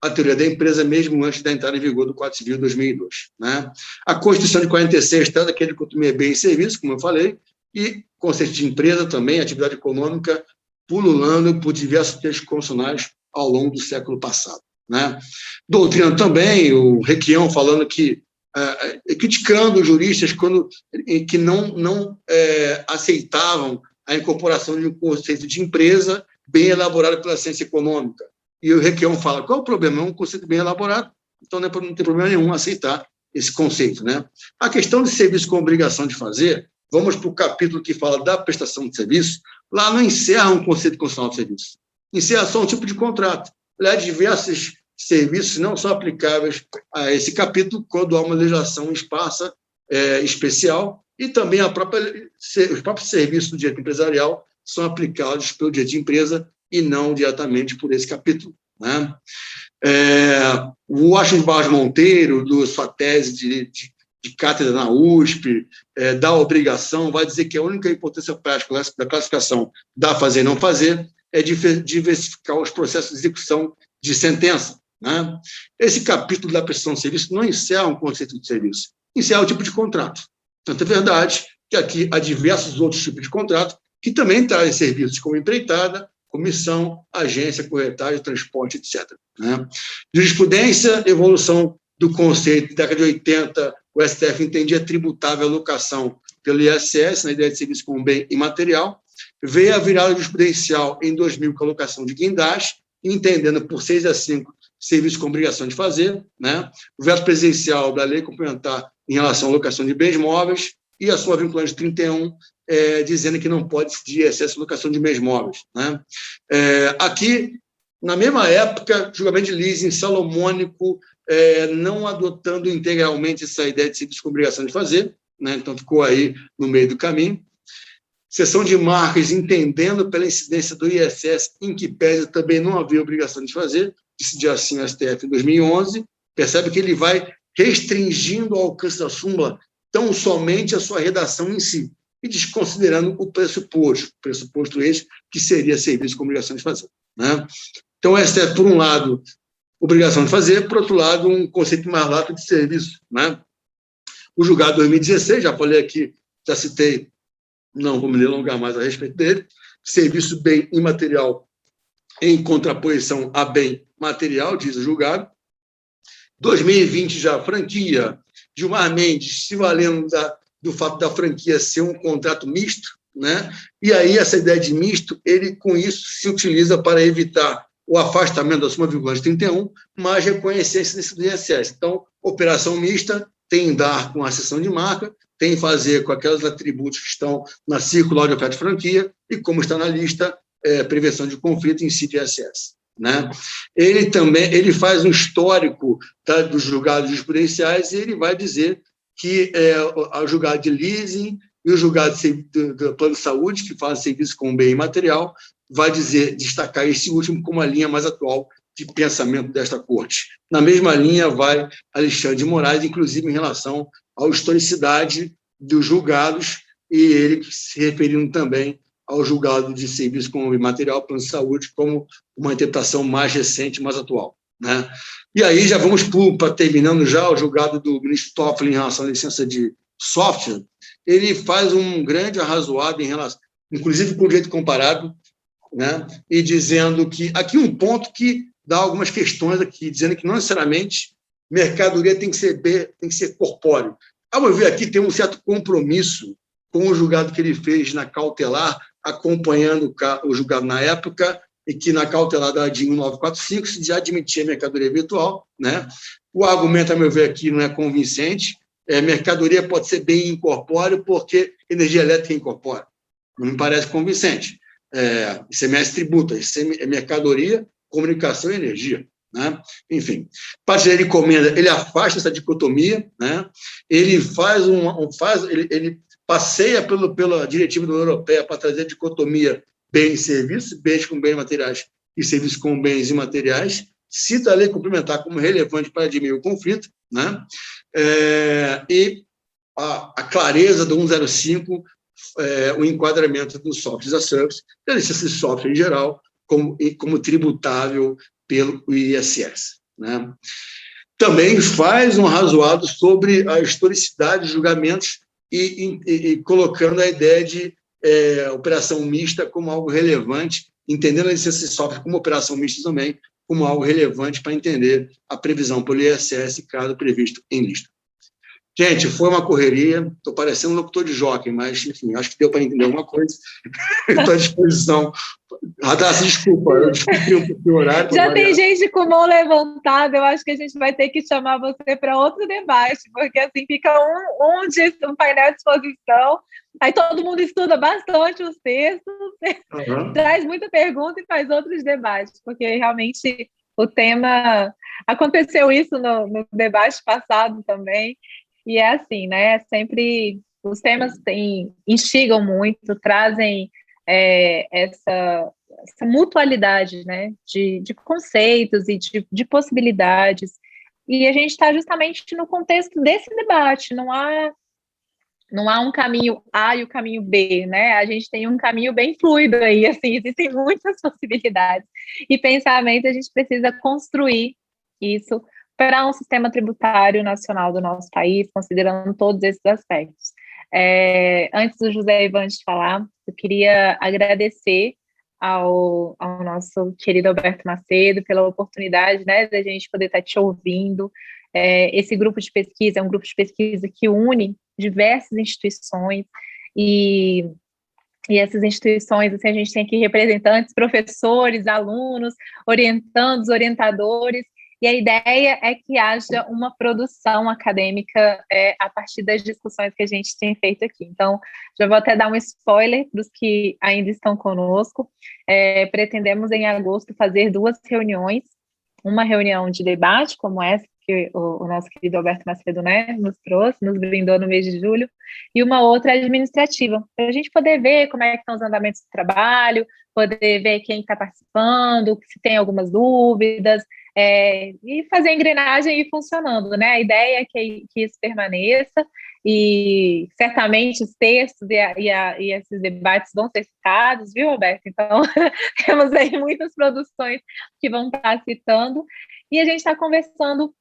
a teoria da empresa, mesmo antes da entrada em vigor do Código Civil de 2002. Né? A Constituição de 46 traz aquela dicotomia bem e serviço, como eu falei, e conceito de empresa também, atividade econômica, pululando por diversos textos constitucionais ao longo do século passado. Né? Doutrina também, o Requião falando que, criticando os juristas que não aceitavam a incorporação de um conceito de empresa bem elaborado pela ciência econômica. E o Requião fala, qual é o problema? É um conceito bem elaborado, então não tem problema nenhum aceitar esse conceito. Né? A questão de serviço com obrigação de fazer, vamos para o capítulo que fala da prestação de serviço, lá não encerra um conceito constitucional de serviço, encerra só um tipo de contrato. Aliás, diversos serviços não são aplicáveis a esse capítulo quando há uma legislação esparsa, especial, e também os próprios serviços do direito empresarial são aplicados pelo direito de empresa e não diretamente por esse capítulo. Né? O Washington Barros Monteiro, da sua tese de cátedra na USP, da obrigação, vai dizer que a única importância prática da classificação da fazer e não fazer é diversificar os processos de execução de sentença. Né? Esse capítulo da prestação de serviço não encerra um conceito de serviço, encerra o tipo de contrato. Tanto é verdade que aqui há diversos outros tipos de contrato que também trazem serviços como empreitada, comissão, agência, corretagem, transporte, etc. Né? Jurisprudência, evolução do conceito, década de 80, o STF entendia tributável a locação pelo ISS, na ideia de serviço como bem imaterial, veio a virada jurisprudencial em 2000 com a locação de guindaste, entendendo por 6 a 5 serviço com obrigação de fazer, né? O veto presidencial da lei complementar em relação à locação de bens móveis e a sua vinculante 31, dizendo que não pode decidir excesso de locação de bens móveis. Né? Aqui, na mesma época, julgamento de leasing salomônico, não adotando integralmente essa ideia de serviço com obrigação de fazer, né? Então ficou aí no meio do caminho. Seção de marcas, entendendo pela incidência do ISS, em que pese também não havia obrigação de fazer, decidiu assim o STF em 2011, percebe que ele vai restringindo o alcance da súmula tão somente a sua redação em si, e desconsiderando o pressuposto esse, que seria serviço com obrigação de fazer. Né? Então, o STF, por um lado, obrigação de fazer, por outro lado, um conceito mais lato de serviço. Né? O julgado de 2016, já falei aqui, já citei, não vou me delongar mais a respeito dele, serviço bem imaterial em contraposição a bem material, diz o julgado. 2020 já, franquia, Gilmar Mendes se valendo do fato da franquia ser um contrato misto, né? E aí essa ideia de misto, ele com isso se utiliza para evitar o afastamento da súmula vinculante 31, mas reconhecer a incidência do ISS. Então, operação mista tem dar com a cessão de marca, tem fazer com aqueles atributos que estão na circular de oferta de franquia e, como está na lista, prevenção de conflito incide ISS. Né? Ele faz um histórico dos julgados jurisprudenciais e ele vai dizer que o julgado de leasing e o julgado do plano de saúde, que fazem serviço com bem imaterial, vai destacar esse último como a linha mais atual de pensamento desta corte. Na mesma linha vai Alexandre de Moraes, inclusive em relação à historicidade dos julgados, e ele se referindo também ao julgado de serviço com material, plano de saúde, como uma interpretação mais recente, mais atual. Né? E aí já vamos para, terminando já, o julgado do ministro Toffoli em relação à licença de software. Ele faz um grande arrazoado em relação, inclusive com o direito comparado, né? E dizendo que, aqui um ponto que dá algumas questões aqui, dizendo que não necessariamente mercadoria tem que ser corpóreo. Ao meu ver, aqui tem um certo compromisso com o julgado que ele fez na cautelar, acompanhando o julgado na época, e que na cautelar da DIN 1945 se já admitia mercadoria virtual. Né? O argumento, a meu ver, aqui não é convincente. Mercadoria pode ser bem incorpóreo, porque energia elétrica é incorpórea. Não me parece convincente. ICMS tributa, isso é mercadoria, comunicação e energia. Né? Enfim, parte ele comenda, ele afasta essa dicotomia, né? Ele ele passeia pela diretiva da União Europeia para trazer a dicotomia bens e serviços, bens com bens materiais e serviços com bens imateriais, cita a lei complementar como relevante para diminuir o conflito, né? E a clareza do 105, o enquadramento do software as a service, da licença de software em geral, como tributável pelo ISS. Né? Também faz um arrazoado sobre a historicidade dos julgamentos e colocando a ideia de operação mista como algo relevante, entendendo a licença de software como operação mista também, como algo relevante para entender a previsão pelo ISS, caso previsto em lista. Gente, foi uma correria, estou parecendo um locutor de jockey, mas, enfim, acho que deu para entender alguma coisa. Estou à disposição. Radassa, desculpa, eu descobri um pouco o horário.
Já tem gente com mão levantada, eu acho que a gente vai ter que chamar você para outro debate, porque assim fica um painel de exposição, aí todo mundo estuda bastante os textos, traz muita pergunta e faz outros debates, porque realmente o tema... Aconteceu isso no debate passado também, e é assim, né? Sempre os temas instigam muito, trazem essa mutualidade, né? De conceitos e de possibilidades. E a gente está justamente no contexto desse debate, não há um caminho A e o caminho B, né? A gente tem um caminho bem fluido aí, assim, existem muitas possibilidades. E pensamento, a gente precisa construir isso para um sistema tributário nacional do nosso país, considerando todos esses aspectos. Antes do José Evandro falar, eu queria agradecer ao nosso querido Alberto Macedo pela oportunidade, né, da gente poder estar te ouvindo. Esse grupo de pesquisa é um grupo de pesquisa que une diversas instituições e essas instituições, assim, a gente tem aqui representantes, professores, alunos, orientandos, orientadores, e a ideia é que haja uma produção acadêmica a partir das discussões que a gente tem feito aqui. Então, já vou até dar um spoiler para os que ainda estão conosco. Pretendemos, em agosto, fazer 2 reuniões, uma reunião de debate, como essa que o nosso querido Alberto Macedo, né, nos brindou no mês de julho, e uma outra administrativa, para a gente poder ver como é que estão os andamentos do trabalho, poder ver quem está participando, se tem algumas dúvidas, e fazer a engrenagem ir funcionando, né? A ideia é que isso permaneça, e certamente os textos e esses debates vão ser citados, viu, Alberto? Então, temos aí muitas produções que vão estar citando, e a gente está conversando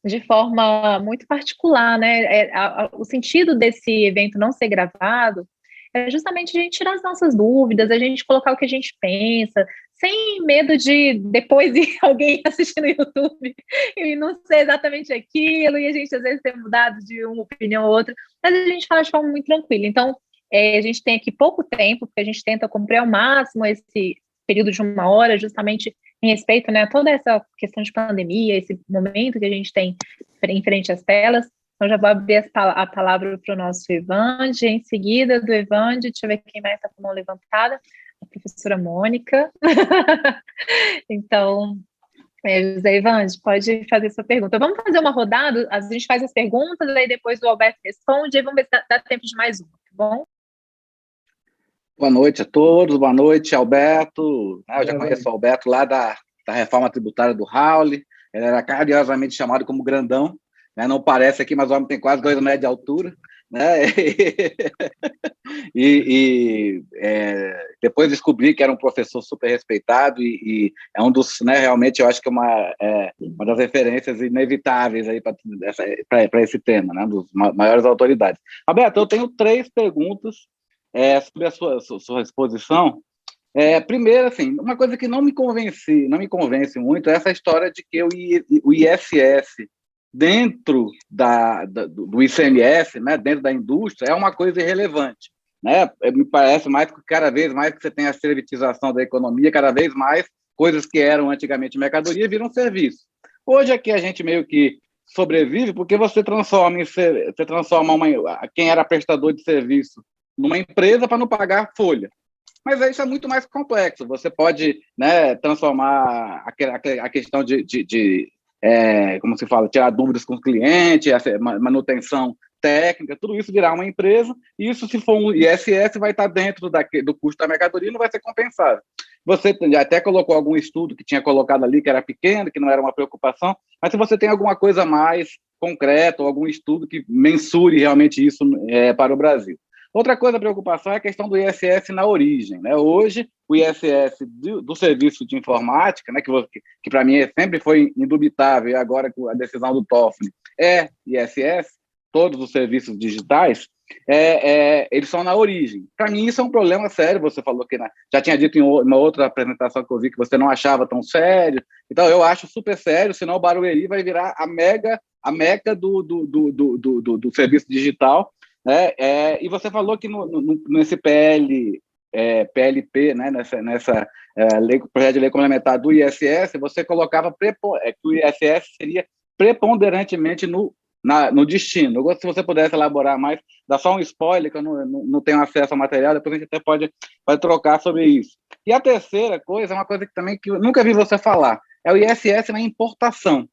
de forma muito particular, né? O sentido desse evento não ser gravado é justamente a gente tirar as nossas dúvidas, a gente colocar o que a gente pensa, sem medo de depois ir alguém assistir no YouTube e não ser exatamente aquilo, e a gente às vezes ter mudado de uma opinião ou outra, mas a gente fala de forma muito tranquila. Então, a gente tem aqui pouco tempo, porque a gente tenta cumprir ao máximo esse período de 1 hora, justamente em respeito, né, a toda essa questão de pandemia, esse momento que a gente tem em frente às telas. Então, já vou abrir a palavra para o nosso Evande. Em seguida do Evande, deixa eu ver quem mais está com a mão levantada, a professora Mônica. Então, José Evande, pode fazer sua pergunta. Vamos fazer uma rodada, a gente faz as perguntas, aí depois o Alberto responde, e vamos ver se dá tempo de mais uma, tá bom?
Boa noite a todos, boa noite, Alberto. Eu já conheço o Alberto lá da reforma tributária do Raul, ele era carinhosamente chamado como grandão, né? Não parece aqui, mas o homem tem quase 2 metros de altura, né? Depois descobri que era um professor super respeitado e é um dos, né, realmente eu acho que é uma das referências inevitáveis aí para esse tema, né, dos maiores autoridades. Alberto, eu tenho 3 perguntas sobre a sua exposição. Primeiro, assim, uma coisa que não me convence muito é essa história de que o ISS dentro do ICMS, né, dentro da indústria, é uma coisa irrelevante, né? Me parece mais que cada vez mais que você tem a servitização da economia, cada vez mais coisas que eram antigamente mercadoria viram serviço. Hoje aqui a gente meio que sobrevive porque você transforma quem era prestador de serviço numa empresa para não pagar folha. Mas isso é muito mais complexo. Você pode, né, transformar a questão como se fala, tirar dúvidas com o cliente, manutenção técnica, tudo isso virar uma empresa, e isso, se for um ISS, vai estar dentro do custo da mercadoria e não vai ser compensado. Você até colocou algum estudo que tinha colocado ali, que era pequeno, que não era uma preocupação, mas se você tem alguma coisa mais concreta, ou algum estudo que mensure realmente isso para o Brasil. Outra coisa, a preocupação é a questão do ISS na origem, né? Hoje, o ISS do serviço de informática, né, que para mim sempre foi indubitável, e agora com a decisão do Toffoli é ISS, todos os serviços digitais, eles são na origem. Para mim, isso é um problema sério. Você falou que já tinha dito em uma outra apresentação que eu vi que você não achava tão sério. Então, eu acho super sério, senão o Barueri vai virar a meca do serviço digital. E você falou que nesse PLP, né, nessa projeto de lei complementar do ISS, você colocava que o ISS seria preponderantemente no destino. Eu gosto se você pudesse elaborar mais, dá só um spoiler, que eu não tenho acesso ao material, depois a gente até pode trocar sobre isso. E a terceira coisa, é uma coisa que eu nunca vi você falar, é o ISS na importação.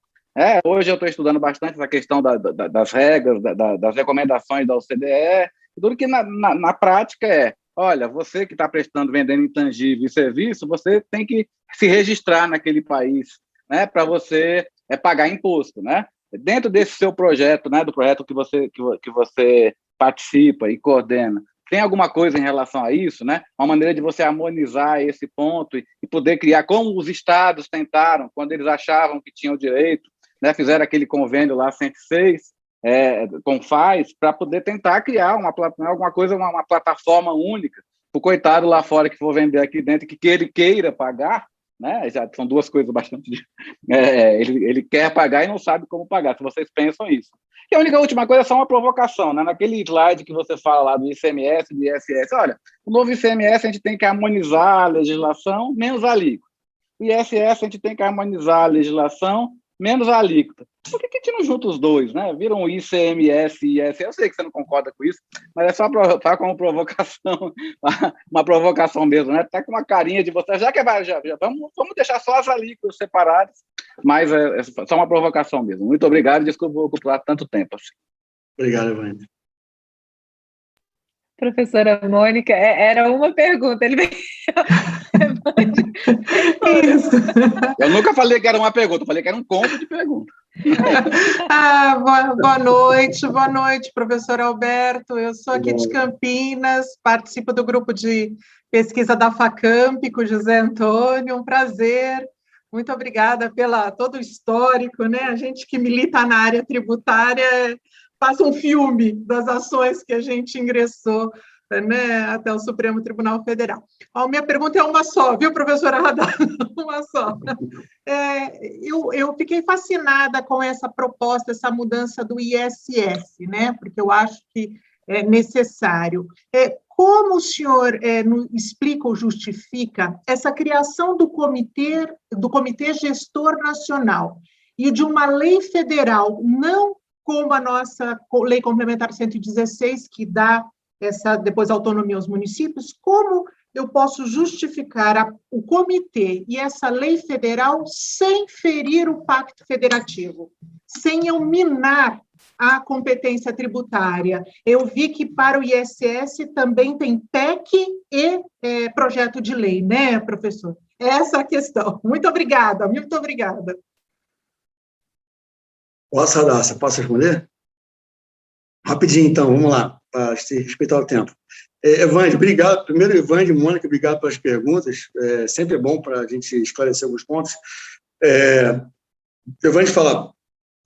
Hoje eu estou estudando bastante essa questão das regras, das recomendações da OCDE, tudo que na prática olha, você que está vendendo intangível e serviço, você tem que se registrar naquele país, né, para você pagar imposto, né? Dentro desse seu projeto, né, do projeto que você participa e coordena, tem alguma coisa em relação a isso, né? Uma maneira de você harmonizar esse ponto e poder criar, como os estados tentaram, quando eles achavam que tinham direito, né, fizeram aquele convênio lá 106 com FAES, para poder tentar criar alguma coisa, uma plataforma única para o coitado lá fora que for vender aqui dentro, que ele queira pagar, né? Já são duas coisas bastante... ele quer pagar e não sabe como pagar, se vocês pensam isso. E a última coisa é só uma provocação, né? Naquele slide que você fala lá do ICMS e do ISS, olha, o novo ICMS a gente tem que harmonizar a legislação menos a alíquota. O ISS a gente tem que harmonizar a legislação menos a alíquota. Por que a gente não junta os dois, né? Viram ICMS e ISS. Eu sei que você não concorda com isso, mas é só como provocação, uma provocação mesmo, né? Tá com uma carinha de você, já vamos deixar só as alíquotas separadas, mas é só uma provocação mesmo. Muito obrigado, desculpa ocupar tanto tempo assim.
Obrigado, Evandro.
Professora Mônica, era uma pergunta. Ele
Isso.
Eu nunca falei que era uma pergunta, falei que era um conto de pergunta.
Boa noite, professor Alberto. Eu sou aqui de Campinas, participo do grupo de pesquisa da FACAMP com o José Antônio, um prazer. Muito obrigada pela todo o histórico, né? A gente que milita na área tributária passa um filme das ações que a gente ingressou né, até o Supremo Tribunal Federal. A minha pergunta é uma só, viu, professora Radar? Uma só. Eu fiquei fascinada com essa proposta, essa mudança do ISS, né, porque eu acho que é necessário. Como o senhor explica ou justifica essa criação do Comitê Gestor Nacional e de uma lei federal, não como a nossa Lei Complementar 116, que dá depois autonomia aos municípios, como eu posso justificar o comitê e essa lei federal sem ferir o pacto federativo, sem eu minar a competência tributária? Eu vi que para o ISS também tem PEC e projeto de lei, né, professor? Essa é a questão. Muito obrigada, muito obrigada.
Posso, Radassa? Posso responder? Rapidinho, então, vamos lá, para respeitar o tempo. Evandro, obrigado. Primeiro, Evandro e Mônica, obrigado pelas perguntas. Sempre é bom para a gente esclarecer alguns pontos. Evandro fala,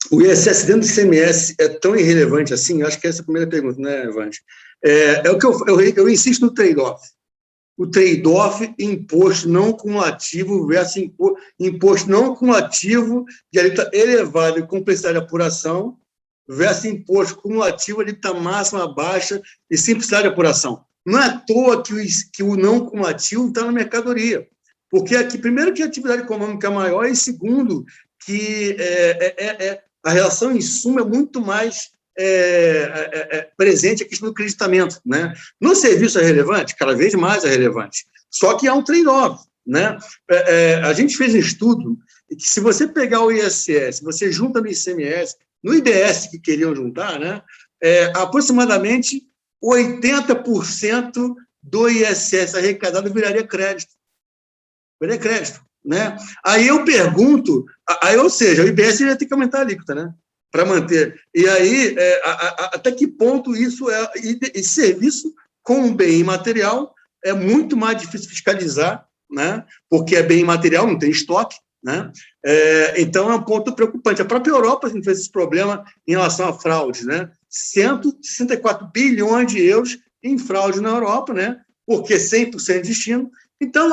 o ISS dentro do ICMS é tão irrelevante assim? Eu acho que essa é a primeira pergunta, né, Evandro? É o que eu insisto no trade-off. O trade-off imposto não cumulativo versus imposto não cumulativo de alíquota elevada e complexidade de apuração versus imposto cumulativo, alíquota máxima baixa e simplicidade de apuração. Não é à toa que o não cumulativo está na mercadoria, porque aqui, primeiro, que a atividade econômica é maior, e segundo, que a relação em suma é muito mais presente a questão do creditamento, né? No serviço é relevante, cada vez mais é relevante, só que há um trade-off, né? A gente fez um estudo que, se você pegar o ISS, você junta no ICMS, no IBS que queriam juntar, né? Aproximadamente 80% do ISS arrecadado viraria crédito. Viraria crédito, né? Aí eu pergunto, ou seja, o IBS ia ter que aumentar a alíquota, né? Para manter. E aí, até que ponto isso é... E serviço com bem imaterial é muito mais difícil fiscalizar, né? Porque é bem imaterial, não tem estoque, né? Então, é um ponto preocupante. A própria Europa fez esse problema em relação a fraudes, né? 164 bilhões de euros em fraude na Europa, né? Porque 100% de destino. Então,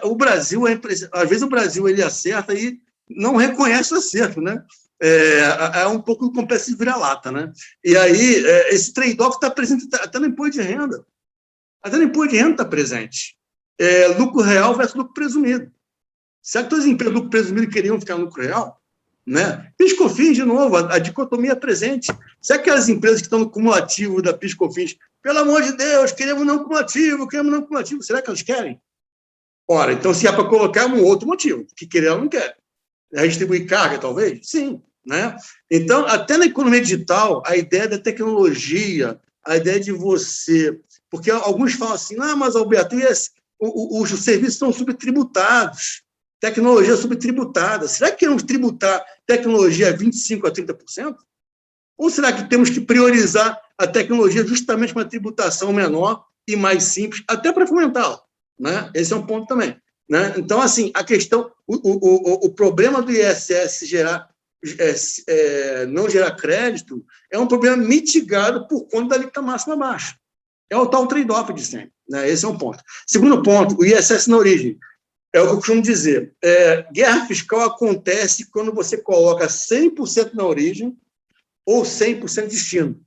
o Brasil, às vezes o Brasil ele acerta e não reconhece o acerto, né? É um pouco complexo de vira-lata, né? E aí, esse trade-off está presente até no imposto de renda. Até no imposto de renda está presente. Lucro real versus lucro presumido. Será que todas as empresas de lucro presumido queriam ficar no lucro real? Né? PIS/COFINS, de novo, a dicotomia é presente. Será que as empresas que estão no cumulativo da PIS/COFINS, pelo amor de Deus, queremos não cumulativo, será que elas querem? Ora, então, se é para colocar, um outro motivo, que querer ou não quer. Redistribuir carga, talvez? Sim. Né? Então, até na economia digital, a ideia da tecnologia, a ideia de você... Porque alguns falam assim, mas, Alberto, os serviços são subtributados, tecnologia subtributada. Será que queremos tributar tecnologia a 25% a 30%? Ou será que temos que priorizar a tecnologia justamente com uma tributação menor e mais simples, até para fomentá-la? Né? Esse é um ponto também. Né? Então, assim, a questão, o problema do ISS não gerar crédito é um problema mitigado por conta da alíquota máxima baixa. É o tal trade-off de sempre. Né? Esse é um ponto. Segundo ponto, o ISS na origem. É o que eu costumo dizer. Guerra fiscal acontece quando você coloca 100% na origem ou 100% de destino.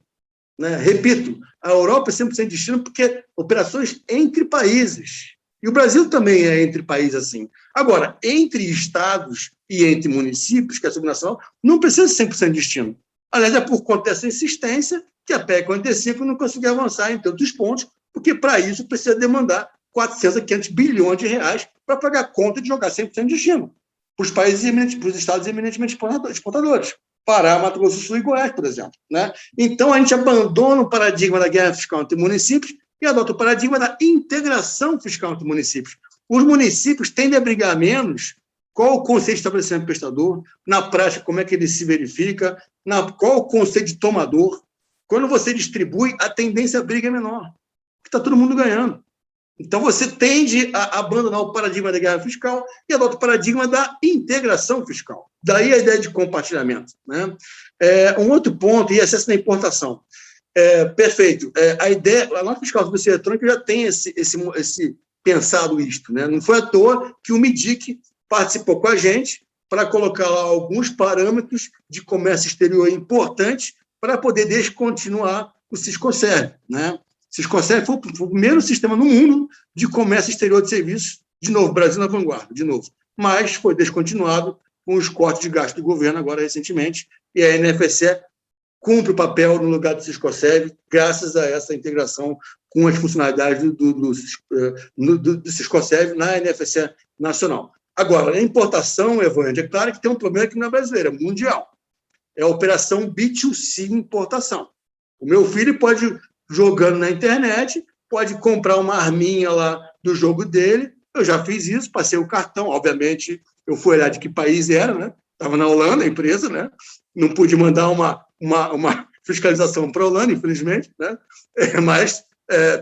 Né? Repito, a Europa é 100% de destino porque operações entre países. E o Brasil também é entre países assim. Agora, entre estados e entre municípios, que é a subnacional, não precisa ser 100% de destino. Aliás, é por conta dessa insistência que a PEC 45 não conseguiu avançar em tantos pontos, porque para isso precisa demandar 400 a 500 bilhões de reais para pagar conta de jogar 100% de destino para os países, para os estados eminentemente exportadores. Pará, Mato Grosso do Sul e Goiás, por exemplo. Né? Então, a gente abandona o paradigma da guerra fiscal entre municípios e adota o paradigma da integração fiscal entre municípios. Os municípios tendem a brigar menos. Qual o conceito de estabelecimento prestador? Na prática, como é que ele se verifica? Qual o conceito de tomador? Quando você distribui, a tendência à briga é menor, porque está todo mundo ganhando. Então, você tende a abandonar o paradigma da guerra fiscal e adota o paradigma da integração fiscal. Daí a ideia de compartilhamento. Né? Um outro ponto, ISS na importação. Perfeito. A ideia, a nota fiscal sobre eletrônica já tem esse pensado isto, né? Não foi à toa que o MIDIC participou com a gente para colocar lá alguns parâmetros de comércio exterior importantes para poder descontinuar o Sisconserv, né? O Sisconserv foi o primeiro sistema no mundo de comércio exterior de serviços, de novo, Brasil na vanguarda, de novo, mas foi descontinuado com os cortes de gasto do governo agora recentemente, e a NFCE cumpre o papel no lugar do Sisconserv, graças a essa integração com as funcionalidades do Sisconserv na NFCE nacional. Agora, a importação, Evandro, é claro que tem um problema que não é brasileiro, é mundial. É a operação B2C importação. O meu filho pode, jogando na internet, pode comprar uma arminha lá do jogo dele. Eu já fiz isso, passei o cartão, obviamente, eu fui olhar de que país era, né? Estava na Holanda, a empresa, né? Não pude mandar uma fiscalização para a Holanda, infelizmente, né? Mas,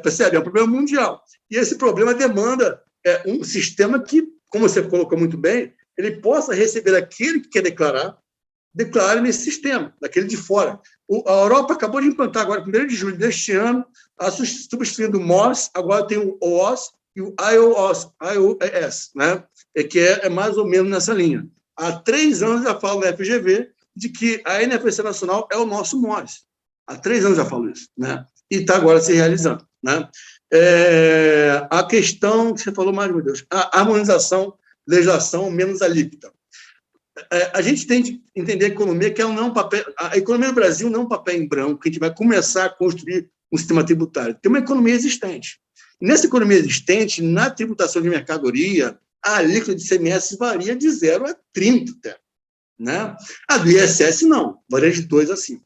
percebe, é um problema mundial. E esse problema demanda um sistema que, como você colocou muito bem, ele possa receber aquele que quer declarar, declare nesse sistema, daquele de fora. A Europa acabou de implantar agora, 1º de julho deste ano, substituindo o MOS, agora tem o OOS e o IOS, né? Que é mais ou menos nessa linha. Há 3 anos já falo na FGV de que a NFCE Nacional é o nosso MOS. Há 3 anos já falo isso, né? E está agora se realizando, né? A questão que você falou mais, meu Deus, a harmonização, legislação menos alíquota. A gente tem de entender a economia que ela não é um papel. A economia do Brasil não é um papel em branco que a gente vai começar a construir um sistema tributário. Tem uma economia existente. E nessa economia existente, na tributação de mercadoria, a alíquota de ICMS varia de 0 a 30, né? A do ISS não, varia de 2 a 5.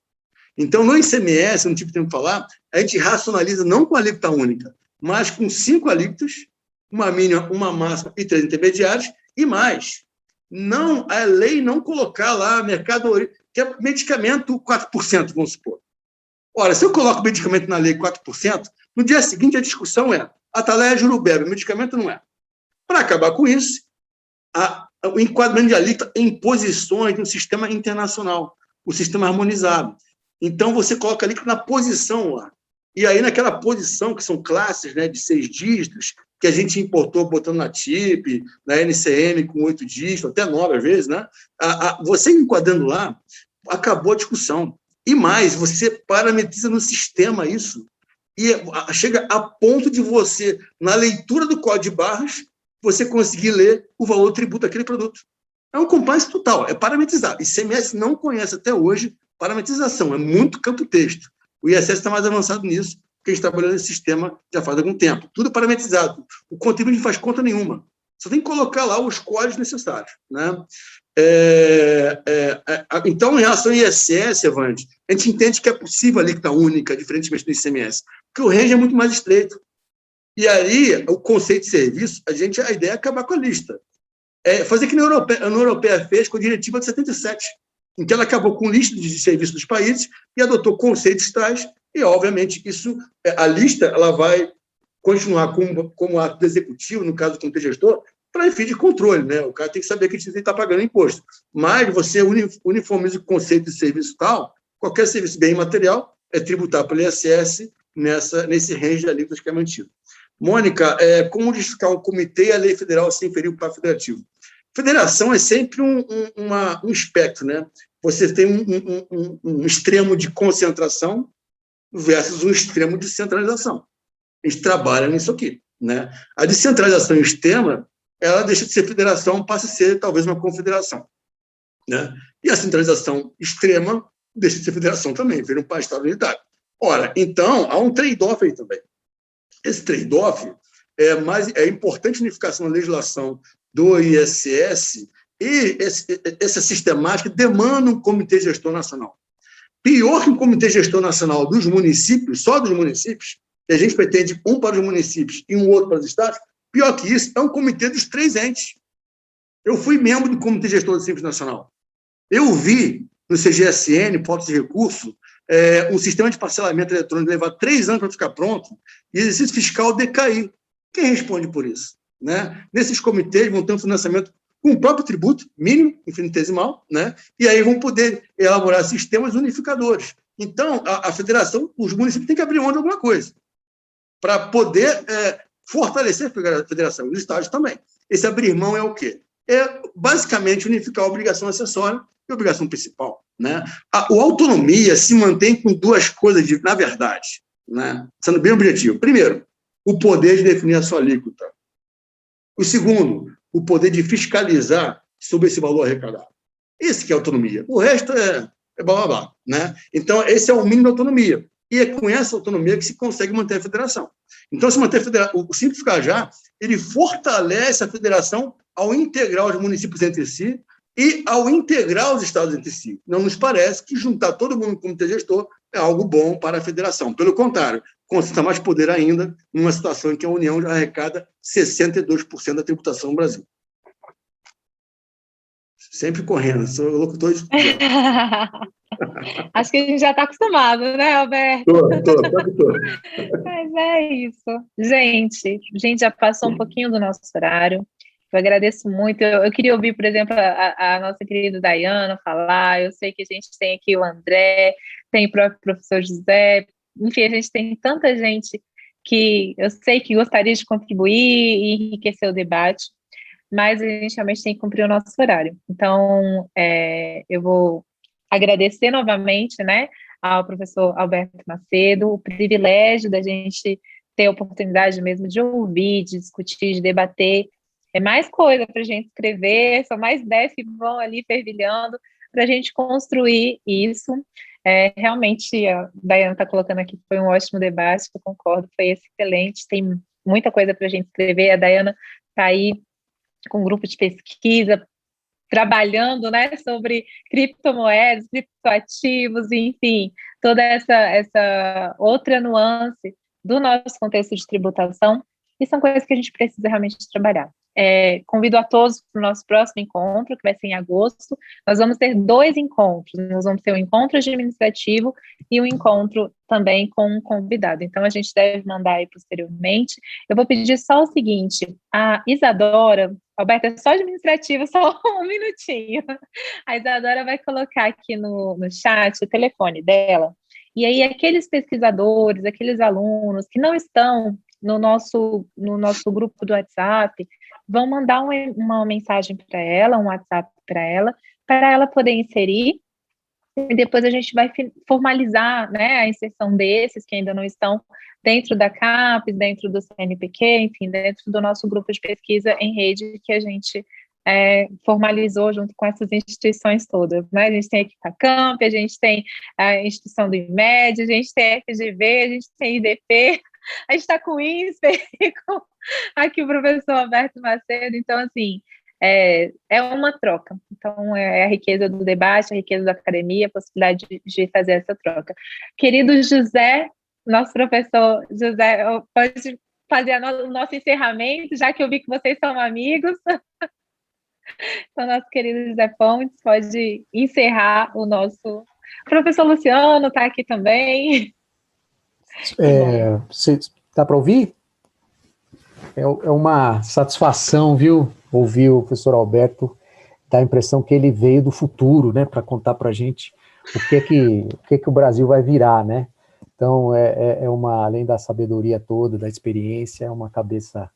Então, no ICMS, no tipo que tem que falar, a gente racionaliza não com a alíquota única, mas com 5 alíquotas, uma mínima, uma máxima e 3 intermediários, e mais. Não, a lei não colocar lá mercadoria, que é medicamento 4%, vamos supor. Ora, se eu coloco medicamento na lei 4%, no dia seguinte a discussão é Ataleia Jurubeba, medicamento não é. Para acabar com isso, o enquadramento de alíquota em posições no sistema internacional, o sistema harmonizado. Então, você coloca alíquota na posição lá. E aí, naquela posição, que são classes, né, de 6 dígitos, que a gente importou botando na TIP, na NCM com 8 dígitos, até 9 às vezes, né? Você enquadrando lá, acabou a discussão. E mais, você parametriza no sistema isso, e chega a ponto de você, na leitura do código de barras, você conseguir ler o valor tributo daquele produto. É um compliance total, é parametrizado. ICMS não conhece até hoje parametrização, é muito campo-texto. O ISS está mais avançado nisso, porque a gente trabalhando nesse sistema já faz algum tempo. Tudo parametrizado. O contribuinte não faz conta nenhuma. Só tem que colocar lá os códigos necessários, né? Então, em relação ao ISS, Evandro, a gente entende que é possível a alíquota única, diferentemente do ICMS, porque o range é muito mais estreito. E aí, o conceito de serviço, a ideia é acabar com a lista. Fazer que a União Europeia fez com a diretiva de 77, em que ela acabou com lista de serviços dos países e adotou conceitos tais, e, obviamente, a lista ela vai continuar como ato do executivo, no caso do comitê gestor, para efeito de controle, né? O cara tem que saber que ele está pagando imposto. Mas você uniformiza o conceito de serviço tal, qualquer serviço bem material é tributar pelo ISS nesse range de alíquotas que é mantido. Mônica, como justificar o comitê e a lei federal sem ferir o pacto federativo? Federação é sempre um espectro, né? Você tem um extremo de concentração versus um extremo de centralização. A gente trabalha nisso aqui, né? A descentralização extrema, ela deixa de ser federação, passa a ser talvez uma confederação, né? E a centralização extrema deixa de ser federação também, vira um estado unitário. Ora, então, há um trade-off aí também. Esse trade-off é importante unificação na legislação do ISS e essa sistemática demanda um comitê gestor nacional. Pior que um comitê gestor nacional dos municípios, só dos municípios, e a gente pretende um para os municípios e um outro para os estados, pior que isso, é um comitê dos 3 entes. Eu fui membro do Comitê Gestor do Simples Nacional. Eu vi no CGSN, Portas de Recurso, um sistema de parcelamento eletrônico levar 3 anos para ficar pronto e exercício fiscal decair. Quem responde por isso? Né? Nesses comitês vão ter um financiamento com o próprio tributo, mínimo, infinitesimal, né? E aí vão poder elaborar sistemas unificadores. Então, a federação, os municípios têm que abrir mão de alguma coisa para poder fortalecer a federação, os estados também. Esse abrir mão é o quê? É, basicamente, unificar a obrigação acessória e a obrigação principal. Né? A autonomia se mantém com duas coisas, na verdade, né? Sendo bem objetivo. Primeiro, o poder de definir a sua alíquota. O segundo, o poder de fiscalizar sobre esse valor arrecadado. Esse que é a autonomia. O resto é blá, blá, blá. Né? Então, esse é o mínimo da autonomia. E é com essa autonomia que se consegue manter a federação. Então, se manter a federação, o Simples Cajá, ele fortalece a federação ao integrar os municípios entre si e ao integrar os estados entre si. Não nos parece que juntar todo mundo no comitê gestor é algo bom para a federação. Pelo contrário, concentra mais poder ainda numa situação em que a União já arrecada 62% da tributação no Brasil. Sempre correndo, sou locutor de...
Acho que a gente já está acostumado, né, Alberto?
Tô.
Mas é isso. Gente, a gente já passou um pouquinho do nosso horário. Eu agradeço muito. Eu queria ouvir, por exemplo, a nossa querida Dayana falar. Eu sei que a gente tem aqui o André, tem o próprio professor José. Enfim, a gente tem tanta gente que eu sei que gostaria de contribuir e enriquecer o debate, mas a gente realmente tem que cumprir o nosso horário. Então, eu vou agradecer novamente, né, ao professor Alberto Macedo, o privilégio da gente ter a oportunidade mesmo de ouvir, de discutir, de debater. É mais coisa para a gente escrever, são mais 10 que vão ali fervilhando para a gente construir isso. Realmente, a Dayana está colocando aqui que foi um ótimo debate, eu concordo, foi excelente, tem muita coisa para a gente escrever. A Dayana está aí com um grupo de pesquisa, trabalhando, né, sobre criptomoedas, criptoativos, enfim, toda essa outra nuance do nosso contexto de tributação, e são coisas que a gente precisa realmente trabalhar. Convido a todos para o nosso próximo encontro, que vai ser em agosto. Nós vamos ter 2 encontros, nós vamos ter um encontro administrativo e um encontro também com um convidado, então a gente deve mandar aí posteriormente. Eu vou pedir só o seguinte, a Isadora, Alberto, é só administrativo, só um minutinho. A Isadora vai colocar aqui no chat o telefone dela, e aí aqueles pesquisadores, aqueles alunos que não estão no nosso grupo do WhatsApp, vão mandar uma mensagem para ela, um WhatsApp para ela poder inserir, e depois a gente vai formalizar, né, a inserção desses que ainda não estão dentro da CAPES, dentro do CNPq, enfim, dentro do nosso grupo de pesquisa em rede que a gente formalizou junto com essas instituições todas, né? A gente tem aqui a CAMP, a gente tem a instituição do IMED, a gente tem a FGV, a gente tem IDP, a gente está com o INSPER, com aqui o professor Alberto Macedo, então, assim, é uma troca. Então, é a riqueza do debate, a riqueza da academia, a possibilidade de fazer essa troca. Querido José, nosso professor José, pode fazer o nosso encerramento, já que eu vi que vocês são amigos. Então, nosso querido José Pontes pode encerrar o nosso... O professor Luciano está aqui também.
Dá para ouvir? É uma satisfação, viu, ouvir o professor Alberto, dá a impressão que ele veio do futuro, né, para contar para a gente o que o Brasil vai virar, né? Então, além da sabedoria toda, da experiência, é uma cabeça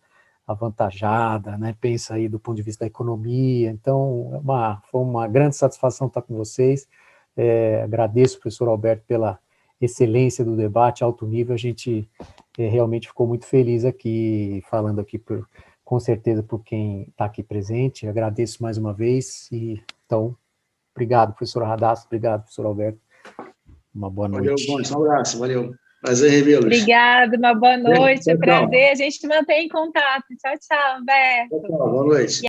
avantajada, né, pensa aí do ponto de vista da economia, então foi uma grande satisfação estar com vocês, agradeço, professor Alberto, pela excelência do debate, alto nível, a gente realmente ficou muito feliz aqui, falando aqui, com certeza, por quem está aqui presente, agradeço mais uma vez, então, obrigado, professor Radassa, obrigado, professor Alberto, uma boa noite.
Valeu, Pontes, um abraço, valeu. Prazer revê-los.
Obrigada, uma boa noite,
tchau,
prazer. A gente mantém em contato. Tchau, tchau, Alberto.
Tchau, boa noite.